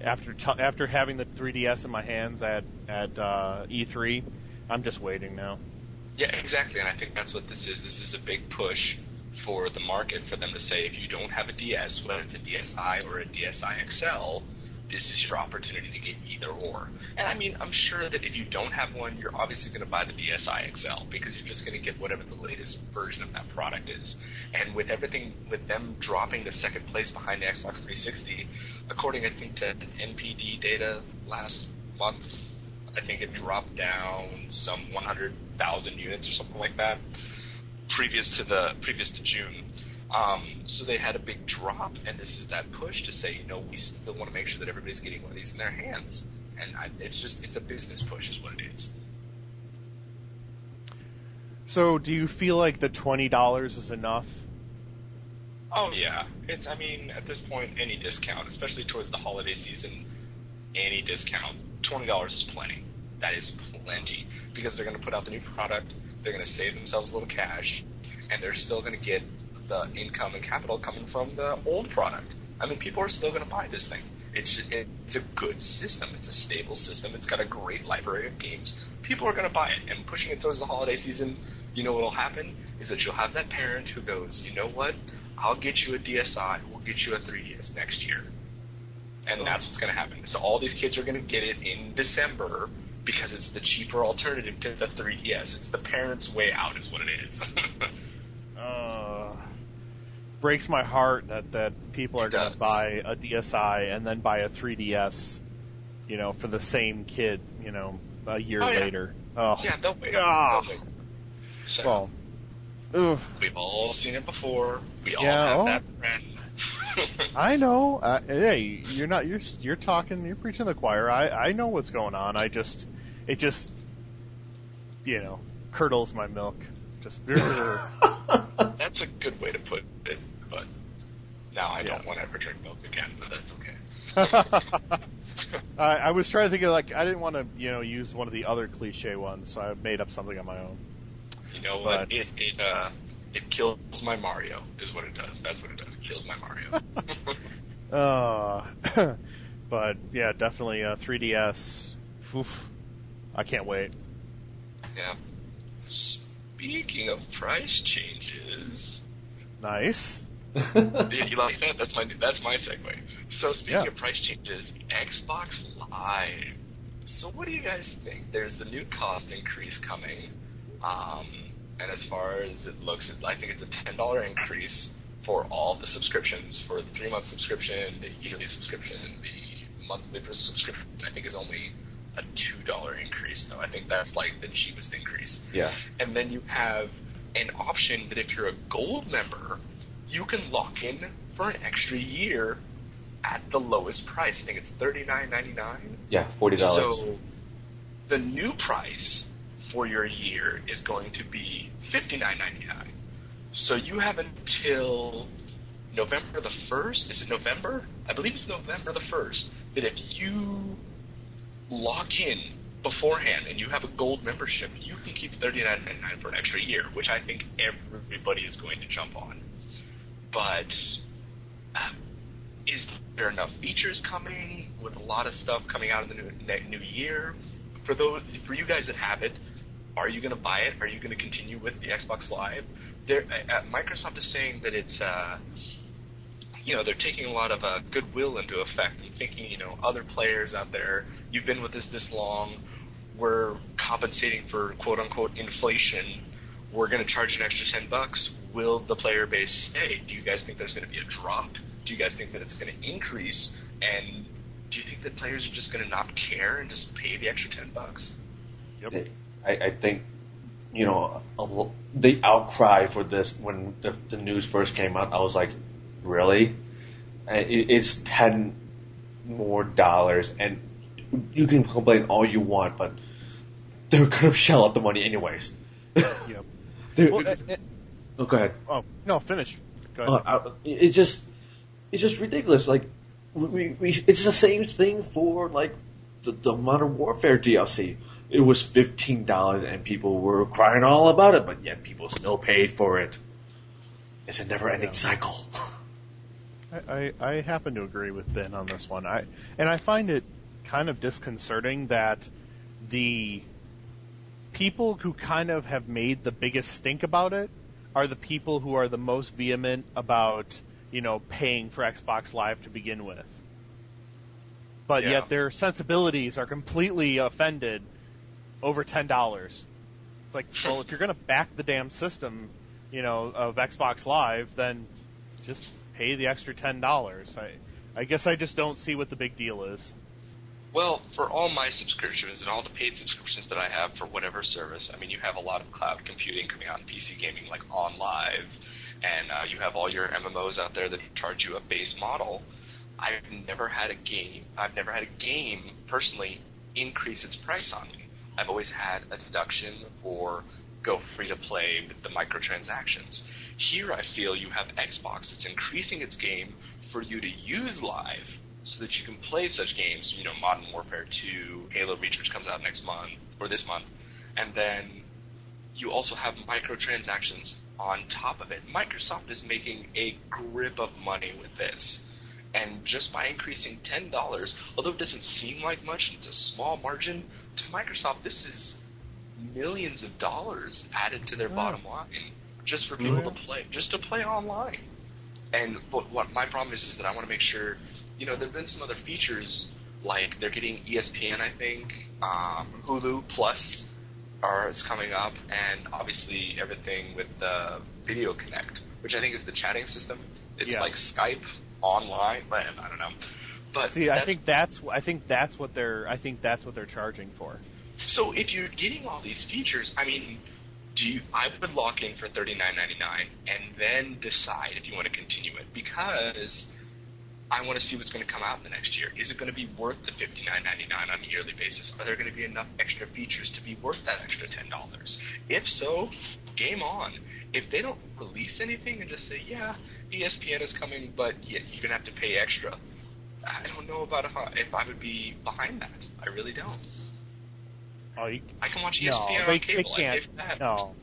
after having the 3DS in my hands at E3, I'm just waiting now. Yeah, exactly, and I think that's what this is. This is a big push for the market, for them to say, if you don't have a DS, whether it's a DSi or a DSi XL, this is your opportunity to get either or. And I mean, I'm sure that if you don't have one, you're obviously going to buy the DSi XL, because you're just going to get whatever the latest version of that product is. And with everything, with them dropping the second place behind the Xbox 360, according, I think, to NPD data last month, I think it dropped down some 100,000 units or something like that, previous to June. So they had a big drop, and this is that push to say, we still want to make sure that everybody's getting one of these in their hands. And it's a business push is what it is. So do you feel like the $20 is enough? Oh, yeah. At this point, any discount, especially towards the holiday season, any discount, $20 is plenty. That is plenty. Because they're going to put out the new product, they're going to save themselves a little cash, and they're still going to get the income and capital coming from the old product. I mean, people are still going to buy this thing. It's a good system. It's a stable system. It's got a great library of games. People are going to buy it. And pushing it towards the holiday season, what will happen is that you'll have that parent who goes, you know what, I'll get you a DSi, we'll get you a 3DS next year. And that's what's going to happen. So all these kids are going to get it in December because it's the cheaper alternative to the 3DS. It's the parent's way out is what it is. Breaks my heart that people are going to buy a DSi and then buy a 3DS, for the same kid, a year later. Oh. Yeah, they'll wait. Oh. They'll wait. So, we've all seen it before. We all have that friend. I know. Hey, you're talking. You're preaching the choir. I know what's going on. It just curdles my milk. Just. That's a good way to put it, but now I don't want to ever drink milk again. But that's okay. I was trying to think of I didn't want to use one of the other cliche ones, so I made up something on my own. You know what? It kills my Mario, is what it does. That's what it does. It kills my Mario. But yeah, definitely 3DS. Oof, I can't wait. Yeah. Speaking of price changes, Nice. you like that? That's my segue. So speaking Yeah. of price changes, Xbox Live. So what do you guys think? There's the new cost increase coming, and as far as it looks, I think it's a $10 increase for all the subscriptions. For the 3-month subscription, the yearly subscription, the monthly subscription, I think is only a $2 increase. So I think that's like the cheapest increase. Yeah. And then you have an option that if you're a gold member, you can lock in for an extra year at the lowest price. I think it's $39.99. Yeah, $40. So the new price for your year is going to be $59.99. So you have until November the 1st. Is it November? I believe it's November the 1st. That if you lock in beforehand and you have a gold membership, you can keep $39.99 for an extra year, which I think everybody is going to jump on. But is there enough features coming with a lot of stuff coming out in the new year? For you guys that have it, are you going to buy it? Are you going to continue with the Xbox Live? Microsoft is saying that it's they're taking a lot of goodwill into effect and thinking, other players out there, you've been with us this long, we're compensating for quote-unquote inflation, we're going to charge an extra $10. Will the player base stay? Do you guys think there's going to be a drop? Do you guys think that it's going to increase? And do you think that players are just going to not care and just pay the extra $10? Yep. I think, the outcry for this when the news first came out, I was like, really? It's $10 more, and you can complain all you want, but they're going to shell out the money anyways. Yep. Go ahead. Oh no, finish. Go ahead. It's just ridiculous. Like it's the same thing for like the Modern Warfare DLC. It was $15 and people were crying all about it, but yet people still paid for it. It's a never-ending cycle. I happen to agree with Binh on this one. I find it kind of disconcerting that the people who kind of have made the biggest stink about it are the people who are the most vehement about, paying for Xbox Live to begin with. But yet their sensibilities are completely offended over $10. It's like, well, if you're going to back the damn system, of Xbox Live, then just pay the extra $10. I guess I just don't see what the big deal is. Well, for all my subscriptions and all the paid subscriptions that I have for whatever service, I mean, you have a lot of cloud computing coming out in PC gaming, like OnLive, and you have all your MMOs out there that charge you a base model. I've never had a game personally increase its price on me. I've always had a deduction or go free to play with the microtransactions. Here I feel you have Xbox that's increasing its game for you to use Live so that you can play such games, Modern Warfare 2, Halo Reach, which comes out next month, or this month, and then you also have microtransactions on top of it. Microsoft is making a grip of money with this. And just by increasing $10, although it doesn't seem like much, it's a small margin, to Microsoft this is millions of dollars added to their bottom line just for people to play, just to play online. And what my problem is that I want to make sure, there have been some other features, like they're getting ESPN, I think, Hulu Plus is coming up, and obviously everything with the Video Connect, which I think is the chatting system. It's like Skype online, but I don't know. But see, I think that's what they're charging for. So if you're getting all these features, I mean, I would lock in for $39.99 and then decide if you want to continue it, because I want to see what's going to come out in the next year. Is it going to be worth the $59.99 on a yearly basis? Are there going to be enough extra features to be worth that extra $10? If so, game on. If they don't release anything and just say, yeah, ESPN is coming, but you're going to have to pay extra, I don't know about if I would be behind that. I really don't. I can watch ESPN on cable. They can't. No.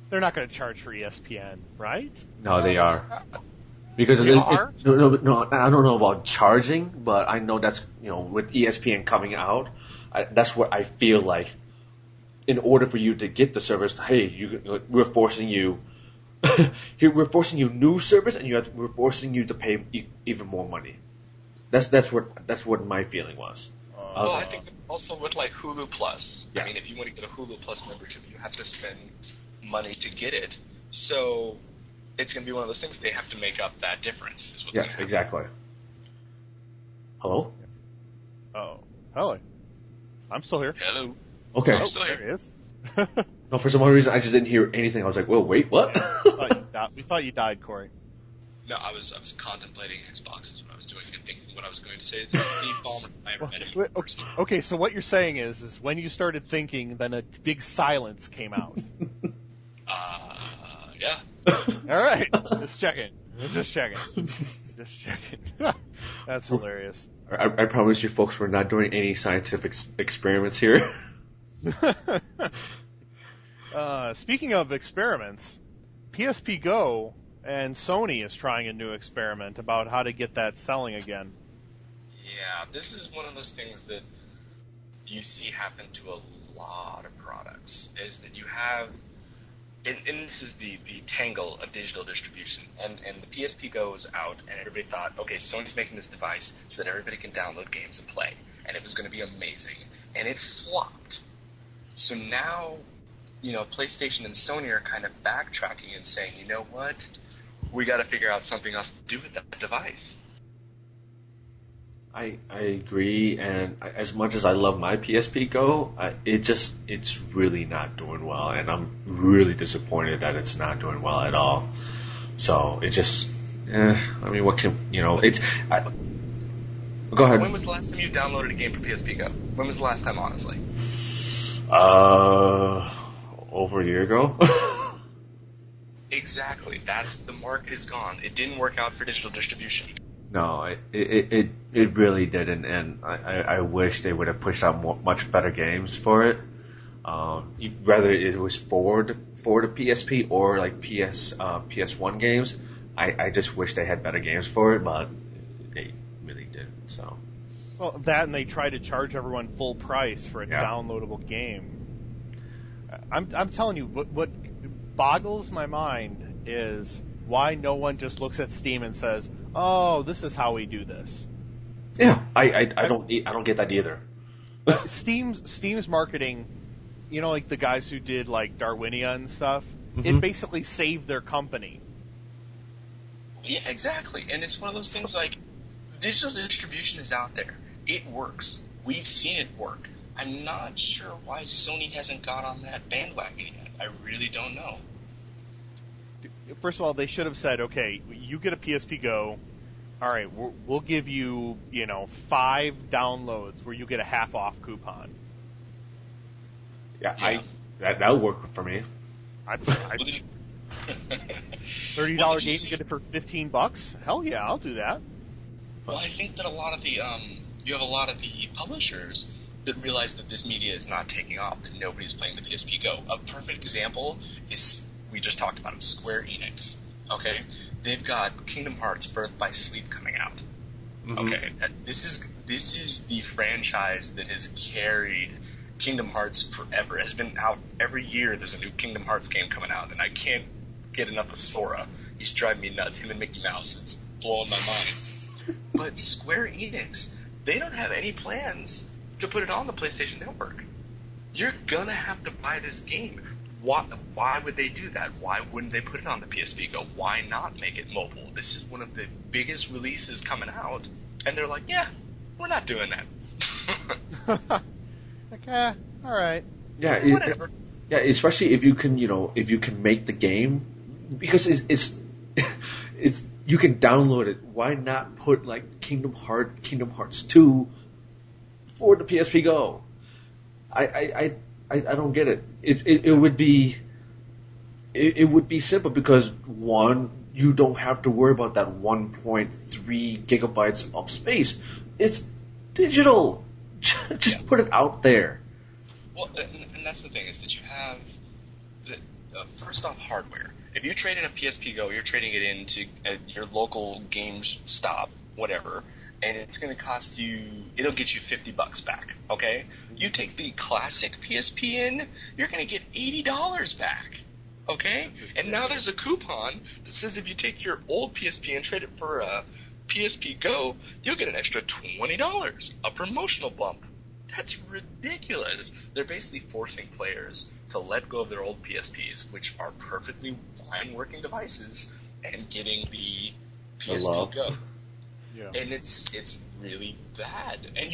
They're not going to charge for ESPN, right? No, they are. Because You are? no, I don't know about charging, but I know that's, with ESPN coming out, that's what I feel like. In order for you to get the service, hey, we're forcing you. Here, we're forcing you new service, and we're forcing you to pay even more money. That's what my feeling was. I think also with like Hulu Plus. Yeah. I mean, if you want to get a Hulu Plus membership, you have to spend money to get it. So it's going to be one of those things. They have to make up that difference. Is what's Yes, exactly. Hello? Oh, hello. I'm still here. Hello. Okay. I'm still There here. he is. No, for some odd reason, I just didn't hear anything. I was like, "Whoa, wait, what?" We thought you died, Corey. No, I was contemplating Xbox is what I was doing and thinking what I was going to say. It's the bomb I ever met in person. Okay, so what you're saying is when you started thinking, then a big silence came out. Yeah. All right, just checking. That's hilarious. I promise you, folks, we're not doing any scientific experiments here. Speaking of experiments, PSP Go and Sony is trying a new experiment about how to get that selling again. Yeah, this is one of those things that you see happen to a lot of products, is that you have, and this is the tangle of digital distribution, and the PSP Go was out, and everybody thought, okay, Sony's making this device so that everybody can download games and play, and it was going to be amazing, and it flopped. So now, PlayStation and Sony are kind of backtracking and saying, you know what, we got to figure out something else to do with that device. I agree, and as much as I love my PSP Go, it's really not doing well, and I'm really disappointed that it's not doing well at all. So it just, I mean, what can, go ahead. When was the last time you downloaded a game for PSP Go? When was the last time, honestly? Over a year ago. Exactly. The market is gone. It didn't work out for digital distribution. No, it really didn't, and I wish they would have pushed out much better games for it. Whether it was for the PSP or like PS1 games, I just wish they had better games for it, but they really didn't. So. Well, that and they try to charge everyone full price for a downloadable game. I'm telling you, what boggles my mind is why no one just looks at Steam and says, "Oh, this is how we do this." Yeah, I don't get that either. Steam's marketing, like the guys who did like Darwinia and stuff, Mm-hmm. it basically saved their company. Yeah, exactly. And it's one of those things like digital distribution is out there. It works. We've seen it work. I'm not sure why Sony hasn't got on that bandwagon yet. I really don't know. First of all, they should have said, okay, you get a PSP Go, all right, we'll give you, 5 downloads where you get a half-off coupon. Yeah, that would work for me. $30 game, you get it for $15? Hell yeah, I'll do that. Well, I think that a lot of the, you have a lot of the publishers that realize that this media is not taking off, that nobody's playing the PSP Go. A perfect example is, we just talked about it, Square Enix. Okay? They've got Kingdom Hearts Birth by Sleep coming out. Mm-hmm. Okay? This is the franchise that has carried Kingdom Hearts forever. It has been out every year. There's a new Kingdom Hearts game coming out, and I can't get enough of Sora. He's driving me nuts. Him and Mickey Mouse. It's blowing my mind. But Square Enix, they don't have any plans to put it on the PlayStation Network. You're gonna have to buy this game. Why would they do that? Why wouldn't they put it on the PSP Go? Why not make it mobile? This is one of the biggest releases coming out, and they're like, yeah, we're not doing that. Okay, all right. Yeah, whatever. Yeah, especially if you can, make the game, because it's you can download it. Why not put like Kingdom Hearts 2 for the PSP Go? I don't get it. It would be simple because one, you don't have to worry about that 1.3 gigabytes of space. It's digital. Just put it out there. Well, and that's the thing, is that you have, first off, hardware. If you trade in a PSP Go, you're trading it into your local GameStop, whatever, and it's going to cost you, it'll get you $50 back, okay? You take the classic PSP in, you're going to get $80 back, okay? And now there's a coupon that says if you take your old PSP and trade it for a PSP Go, you'll get an extra $20, a promotional bump. That's ridiculous. They're basically forcing players to let go of their old PSPs, which are perfectly fine working devices, and getting the PSP Go. Yeah. And it's really bad. And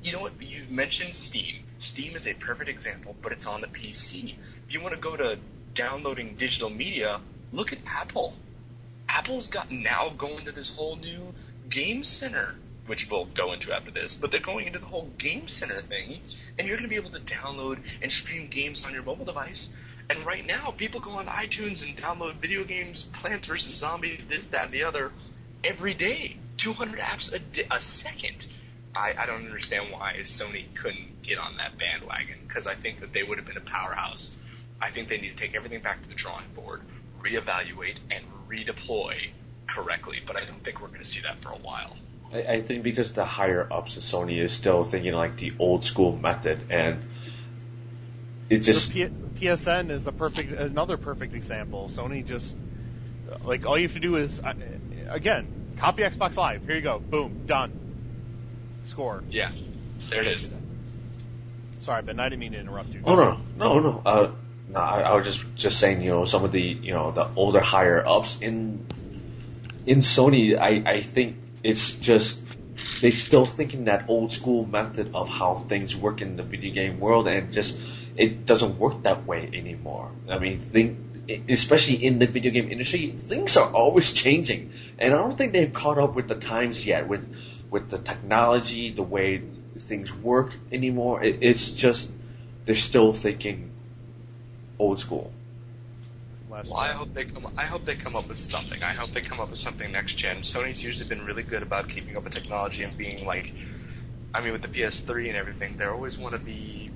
you know what? You mentioned Steam. Steam is a perfect example, but it's on the PC. If you want to go to downloading digital media, look at Apple. Apple's now going to this whole new Game Center, which we'll go into after this, but they're going into the whole Game Center thing, and you're going to be able to download and stream games on your mobile device. And right now, people go on iTunes and download video games, Plants vs. Zombies, this, that, and the other, every day. 200 apps a second. I don't understand why Sony couldn't get on that bandwagon, because I think that they would have been a powerhouse. I think they need to take everything back to the drawing board, reevaluate, and redeploy correctly, but I don't think we're going to see that for a while. I think because the higher ups at Sony is still thinking like the old school method, and it just PSN is another perfect example. Sony just like all you have to do is again copy Xbox Live. Here you go, boom, done, score. Yeah, there it is. Sorry, Ben, I didn't mean to interrupt you. Oh no. I was just saying, some of the the older higher ups in Sony, I think it's just they're still thinking that old school method of how things work in the video game world, and just it doesn't work that way anymore. I mean, especially in the video game industry, things are always changing, and I don't think they've caught up with the times yet with the technology, the way things work anymore. It's just they're still thinking old school. Well, I hope they come up with something. I hope they come up with something next gen. Sony's usually been really good about keeping up with technology and being like, I mean, with the PS3 and everything, they always want to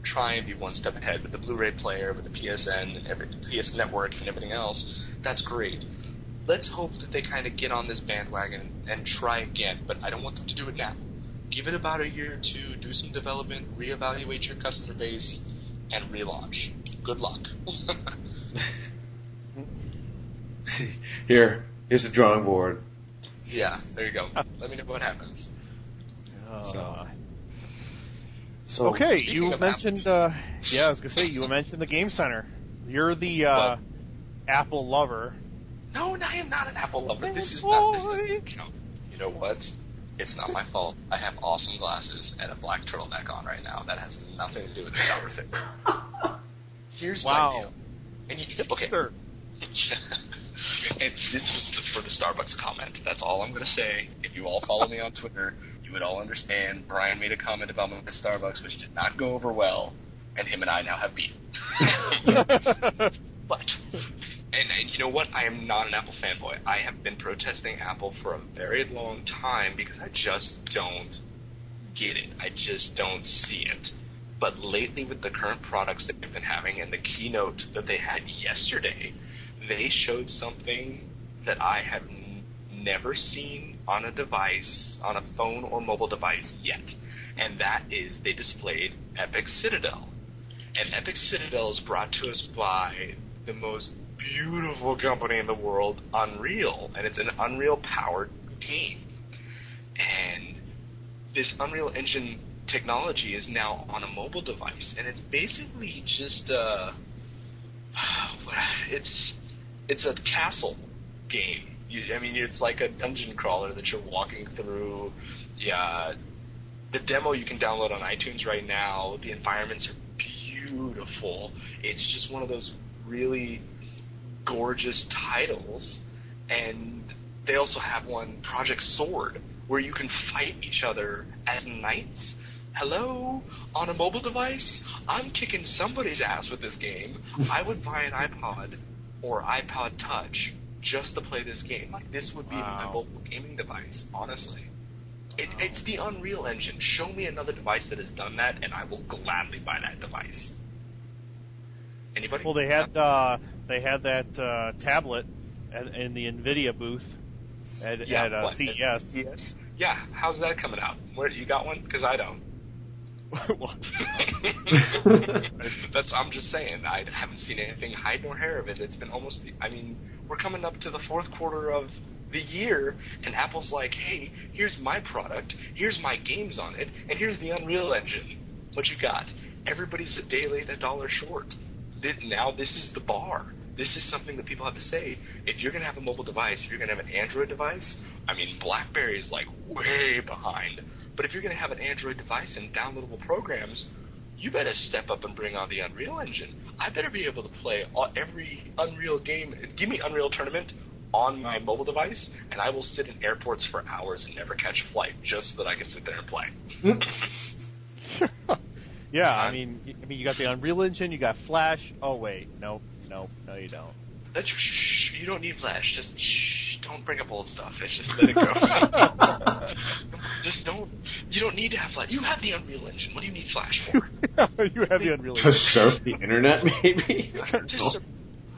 try and be one step ahead with the Blu-ray player, with the PSN, PS Network, and everything else. That's great. Let's hope that they kind of get on this bandwagon and try again. But I don't want them to do it now. Give it about a year or two, do some development, reevaluate your customer base, and relaunch. Good luck. Here's the drawing board. Yeah, there you go. Let me know what happens. So okay, you mentioned. I was gonna say you mentioned the Game Center. You're the Apple lover. No, I am not an Apple lover. This doesn't count. You know what? It's not my fault. I have awesome glasses and a black turtleneck on right now. That has nothing to do with the conversation. Here's my deal. And okay. And this was for the Starbucks comment. That's all I'm going to say. If you all follow me on Twitter, you would all understand. Brian made a comment about my Starbucks, which did not go over well, and him and I now have beef. But, and you know what? I am not an Apple fanboy. I have been protesting Apple for a very long time because I just don't get it. I just don't see it. But lately, with the current products that they've been having and the keynote that they had yesterday, they showed something that I have never seen on a device, on a phone or mobile device yet. And that is they displayed Epic Citadel. And Epic Citadel is brought to us by the most beautiful company in the world, Unreal. And it's an Unreal-powered game. And this Unreal Engine technology is now on a mobile device, and it's basically just it's a castle game. It's like a dungeon crawler that you're walking through. Yeah, the demo you can download on iTunes right now. The environments are beautiful. It's just one of those really gorgeous titles, and they also have one, Project Sword, where you can fight each other as knights. Hello? On a mobile device? I'm kicking somebody's ass with this game. I would buy an iPod or iPod Touch just to play this game. Like, this would be my mobile gaming device, honestly. It's the Unreal Engine. Show me another device that has done that, and I will gladly buy that device. Anybody? Well, they had They had that tablet in the NVIDIA booth at CES. Yes. Yeah, how's that coming out? Where you got one? Because I don't. I'm just saying, I haven't seen anything hide nor hair of it. It's been we're coming up to the fourth quarter of the year, and Apple's like, hey, here's my product, here's my games on it, and here's the Unreal Engine. What you got? Everybody's a day late, $1 short. Now this is the bar. This is something that people have to say. If you're going to have a mobile device, if you're going to have an Android device, BlackBerry is like way behind. But if you're going to have an Android device and downloadable programs, you better step up and bring on the Unreal Engine. I better be able to play every Unreal game. Give me Unreal Tournament on my mobile device, and I will sit in airports for hours and never catch a flight just so that I can sit there and play. Yeah, you got the Unreal Engine, you got Flash. Oh wait, no, you don't. You don't need Flash. Just don't bring up old stuff. It's just let it go. Just don't. You don't need to have Flash. You have the Unreal Engine. What do you need Flash for? You have the Unreal Engine. To surf the internet, maybe.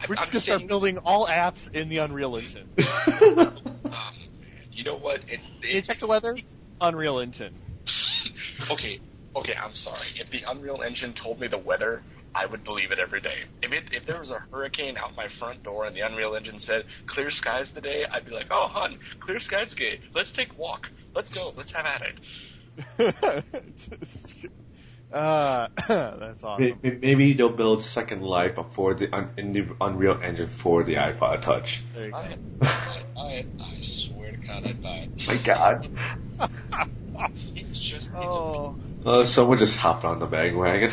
We're just gonna start building all apps in the Unreal Engine. You know what? You check the weather. Unreal Engine. Okay, I'm sorry. If the Unreal Engine told me the weather, I would believe it every day. If there was a hurricane out my front door and the Unreal Engine said, clear skies today, I'd be like, oh, hon, clear skies today. Let's take a walk. Let's go. Let's have at it. That's awesome. Maybe they'll build Second Life in the Unreal Engine for the iPod Touch. There you go. I swear to God, I'd buy it. My God. Someone just hopped on the bandwagon.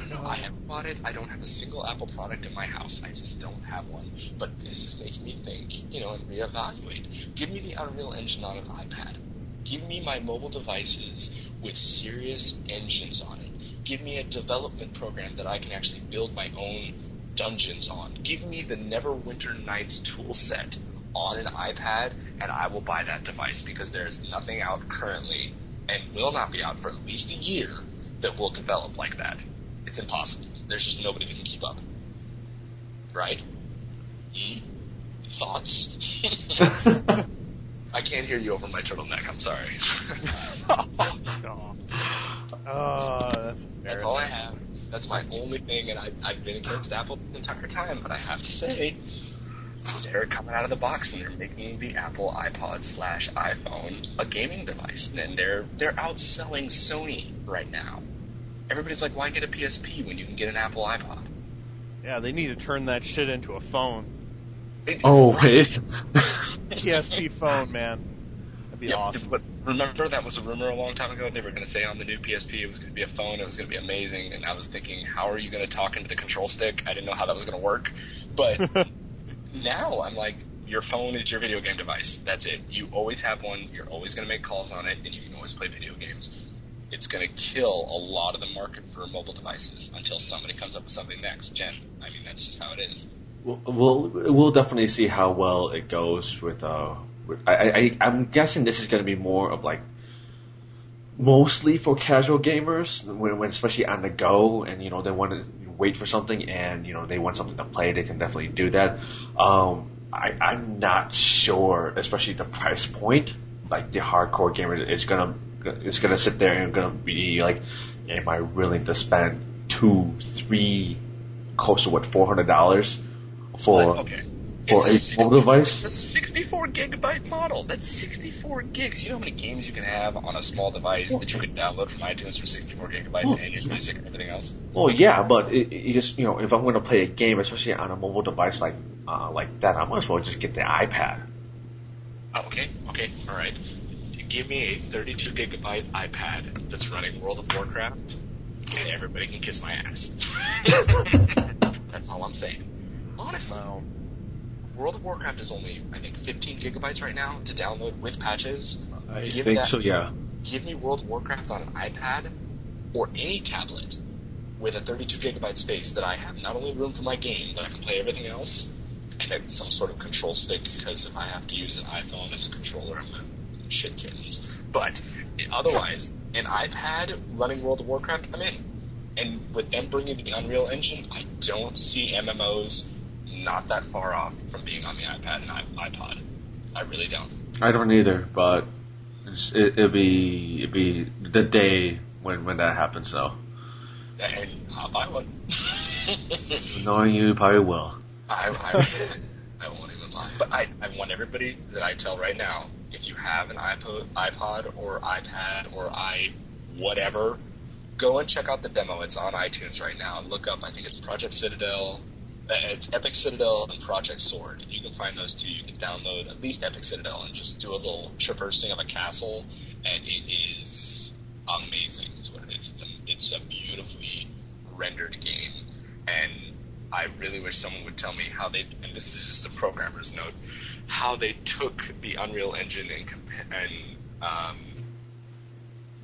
No, I haven't bought it. I don't have a single Apple product in my house. I just don't have one. But this is making me think, and reevaluate. Give me the Unreal Engine on an iPad. Give me my mobile devices with serious engines on it. Give me a development program that I can actually build my own dungeons on. Give me the Neverwinter Nights tool set on an iPad, and I will buy that device because there is nothing out currently, and will not be out for at least a year, that will develop like that. It's impossible. There's just nobody that can keep up. Right? Thoughts? I can't hear you over my turtleneck. I'm sorry. That's all I have. That's my only thing, and I've been against Apple the entire time, but I have to say, they're coming out of the box and they're making the Apple iPod/iPhone a gaming device, and they're outselling Sony right now. Everybody's like, why get a PSP when you can get an Apple iPod? Yeah, they need to turn that shit into a phone. PSP phone, man. That'd be awesome. But remember, that was a rumor a long time ago. They were going to say on the new PSP it was going to be a phone, it was going to be amazing, and I was thinking, how are you going to talk into the control stick? I didn't know how that was going to work. But now I'm like, your phone is your video game device. That's it. You always have one. You're always going to make calls on it, and you can always play video games. It's going to kill a lot of the market for mobile devices until somebody comes up with something next gen. That's just how it is. We'll definitely see how well it goes with I'm guessing this is going to be more of like mostly for casual gamers when especially on the go, and they want to wait for something and they want something to play. They can definitely do that. I'm not sure, especially the price point. Like the hardcore gamer, it's gonna sit there and gonna be like, am I willing to spend $200-300, close to $400 for a mobile device? It's a 64 gigabyte model. That's 64 gigs. You know how many games you can have on a small device that you can download from iTunes for 64 gigabytes and your music and everything else? Well, yeah, but it just if I'm going to play a game, especially on a mobile device like that, I might as well just get the iPad. Okay, all right. Give me a 32 gigabyte iPad that's running World of Warcraft, and everybody can kiss my ass. That's all I'm saying. Honestly, World of Warcraft is only, I think, 15 gigabytes right now to download with patches. I think so, yeah. Give me World of Warcraft on an iPad or any tablet with a 32 gigabyte space that I have not only room for my game, but I can play everything else, and some sort of control stick, because if I have to use an iPhone as a controller, I'm going to shit kittens. But otherwise, an iPad running World of Warcraft, I'm in. And with them bringing the Unreal Engine, I don't see MMOs not that far off from being on the iPad and iPod. I really don't. I don't either, but it'll be the day when that happens, though. And I'll buy one. Knowing you probably will. I won't even lie. But I want everybody that I tell right now, if you have an iPod or iPad or whatever, go and check out the demo. It's on iTunes right now. Look up, I think it's Project Citadel. It's Epic Citadel and Project Sword. If you can find those two, you can download at least Epic Citadel and just do a little traversing of a castle, and it is amazing is what it is. It's a beautifully rendered game, and I really wish someone would tell me how they, and this is just a programmer's note, how they took the Unreal Engine and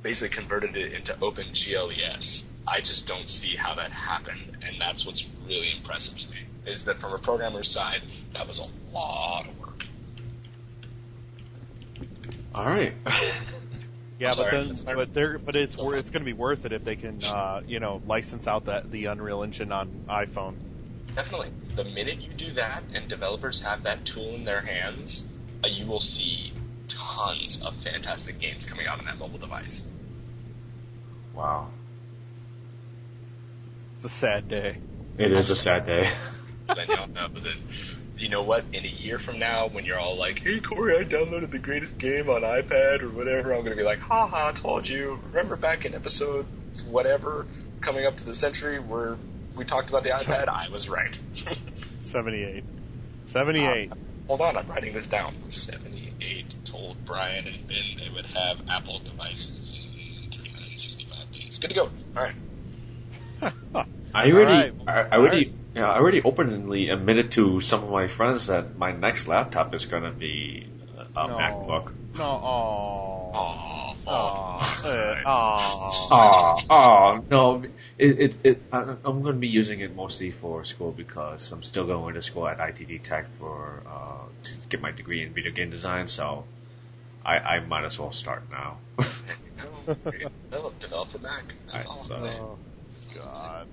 basically converted it into OpenGLES. I just don't see how that happened, and that's what's really impressive to me, is that from a programmer's side, that was a lot of work. All right. Yeah, I'm but it's going to be worth it if they can license out the Unreal Engine on iPhone. Definitely. The minute you do that and developers have that tool in their hands, you will see tons of fantastic games coming out on that mobile device. Wow. It's a sad day. It is a sad day. Then y'all know that, you know what, in a year from now, when you're all like, hey Corey, I downloaded the greatest game on iPad or whatever, I'm going to be like, haha, told you. Remember back in episode whatever, coming up to the century, where we talked about the iPad? I was right. 78. Hold on, I'm writing this down. 78 told Brian and Binh they would have Apple devices in 365 days. Good to go. All right. I already openly admitted to some of my friends that my next laptop is going to be a MacBook. No. I'm going to be using it mostly for school because I'm still going to school at ITT Tech to get my degree in video game design. So I might as well start now. Develop for Mac. That's all I'm saying. Oh, God.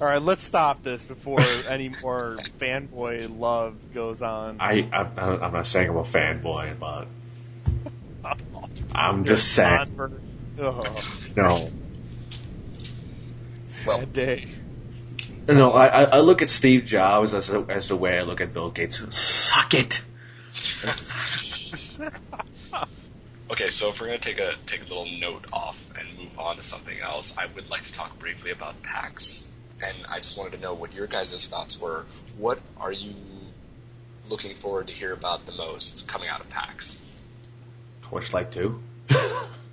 All right, let's stop this before any more fanboy love goes on. I'm not saying I'm a fanboy, but I'm just saying. No. Sad day. No, I look at Steve Jobs as the way I look at Bill Gates. Suck it. Okay, so if we're going to take a little note off and move on to something else, I would like to talk briefly about PAX. And I just wanted to know what your guys' thoughts were. What are you looking forward to hear about the most coming out of PAX? Torchlight 2.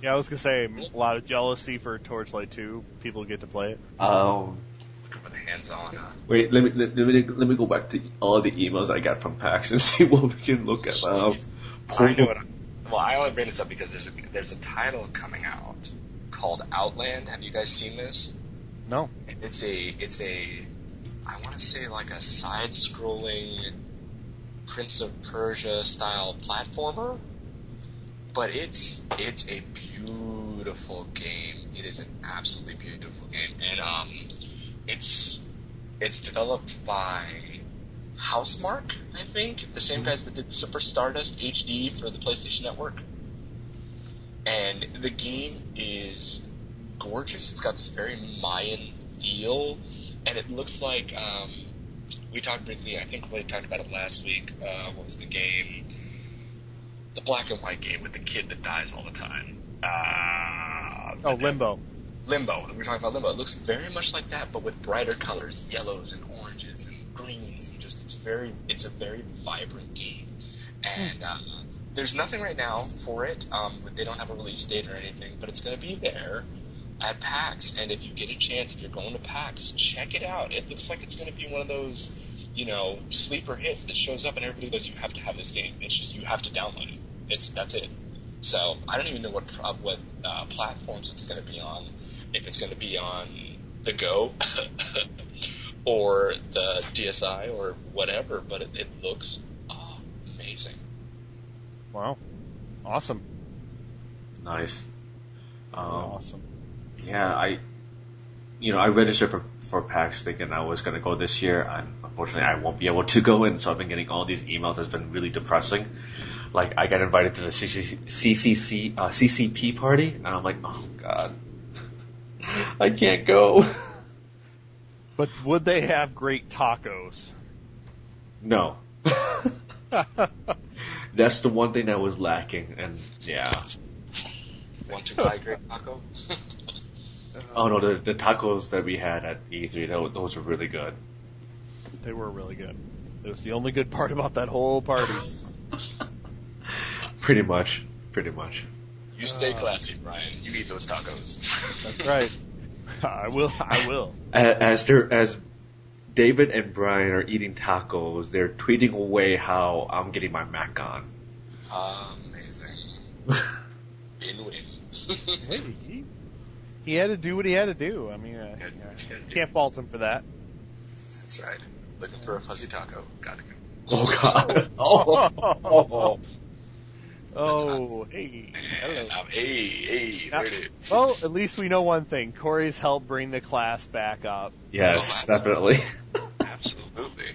Yeah, I was going to say a lot of jealousy for Torchlight 2. People get to play it. With hands-on. Wait, let me go back to all the emails I got from PAX and see what we can look at. I know I only bring this up because there's a title coming out called Outland. Have you guys seen this? No. It's a I want to say like a side-scrolling Prince of Persia style platformer, but it's a beautiful game. It is an absolutely beautiful game, and it's developed by Housemarque, I think, the same guys that did Super Stardust HD for the PlayStation Network. And the game is gorgeous. It's got this very Mayan feel, and it looks like we talked briefly. I think we talked about it last week. What was the game? The black and white game with the kid that dies all the time. Limbo. Limbo. We were talking about Limbo. It looks very much like that, but with brighter colors, yellows and oranges and greens, and just it's a very vibrant game. And there's nothing right now for it. They don't have a release date or anything, but it's going to be there at PAX. And if you get a chance, if you're going to PAX, check it out. It looks like it's going to be one of those, sleeper hits that shows up and everybody goes, you have to have this game. It's just, you have to download it. That's it. So I don't even know what platforms it's going to be on. If it's going to be on the Go or the DSi or whatever, but it looks amazing. Wow. Awesome. Nice. Awesome. Yeah, I registered for PAX thinking I was going to go this year, and unfortunately I won't be able to go in, so I've been getting all these emails that's been really depressing. Like, I got invited to the CCP party, and I'm like, oh god, I can't go. But would they have great tacos? No. That's the one thing that was lacking, and yeah. Want to buy a great taco? Oh no, the tacos that we had at E3, those were really good. They were really good. It was the only good part about that whole party. Pretty much. You stay classy, Brian. You eat those tacos. That's right. I will. As David and Brian are eating tacos, they're tweeting away how I'm getting my Mac on. Amazing. Win-win. Hey, he had to do what he had to do. I mean, can't fault him for that. That's right. Looking for a fuzzy taco. Gotta go. Oh god. Oh, hey. Hello. Hey, there it is. Well, at least we know one thing. Corey's helped bring the class back up. Yes, definitely. Absolutely.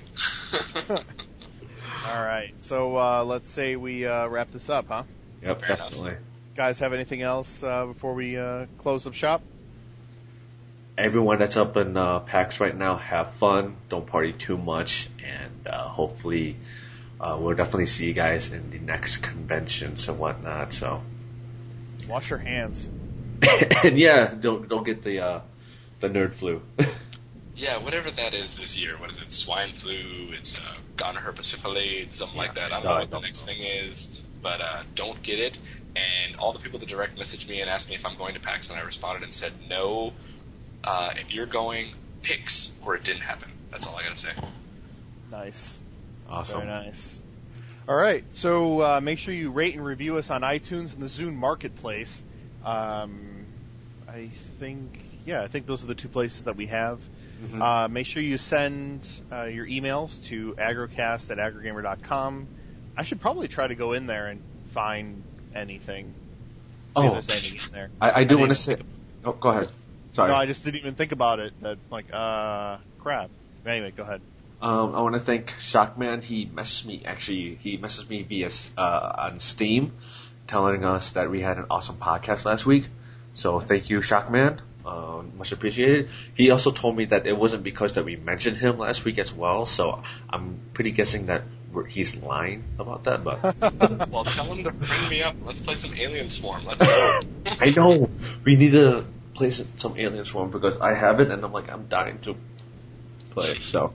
All right. So let's say we wrap this up, huh? Yep, Fair definitely. Guys, have anything else before we close up shop? Everyone that's up in PAX right now, have fun. Don't party too much, and hopefully we'll definitely see you guys in the next conventions and whatnot. So Wash your hands. and yeah, don't get the nerd flu. Yeah, whatever that is this year. What is it? Swine flu. It's gonorrhea herpesipalate, something like that. I don't know what the next thing is, but don't get it. And all the people that direct messaged me and asked me if I'm going to PAX, and I responded and said no. If you're going, pics, or it didn't happen. That's all I gotta say. Nice. Awesome. Very nice. All right. So make sure you rate and review us on iTunes and the Zune Marketplace. I think those are the two places that we have. Mm-hmm. Make sure you send your emails to AggroCast@AggroGamer.com. I should probably try to go in there and find anything. See if there's anything in there. I do want to say... Oh, go ahead. Sorry. No, I just didn't even think about it. That, crap. Anyway, go ahead. I want to thank Shockman. He messaged me via on Steam, telling us that we had an awesome podcast last week. So thank you, Shockman. Much appreciated. He also told me that it wasn't because that we mentioned him last week as well. So I'm pretty guessing that he's lying about that. But well, tell him to bring me up. Let's play some Alien Swarm. Let's go. I know we need to play some Alien Swarm because I have it and I'm dying to play it. So.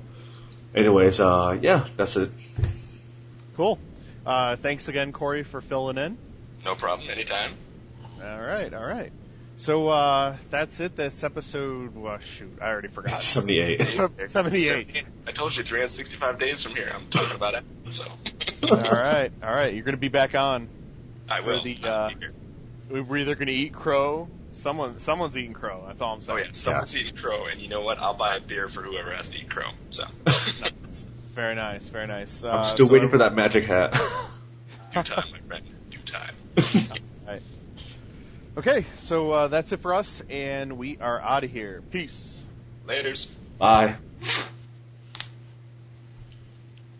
Anyways, yeah, that's it. Cool. Thanks again, Corey, for filling in. No problem. Anytime. All right. So that's it. That's episode. Well, shoot, I already forgot. 78. 78. I told you 365 days from here. I'm talking about it. So. All right. You're going to be back on. I will. We're either going to eat crow. Someone's eating crow. That's all I'm saying. Oh yeah, someone's eating crow, and you know what? I'll buy a beer for whoever has to eat crow. So. Very nice. I'm still waiting for that magic hat. Due time, my friend. Due time. Right. Okay, so that's it for us, and we are out of here. Peace. Laters. Bye.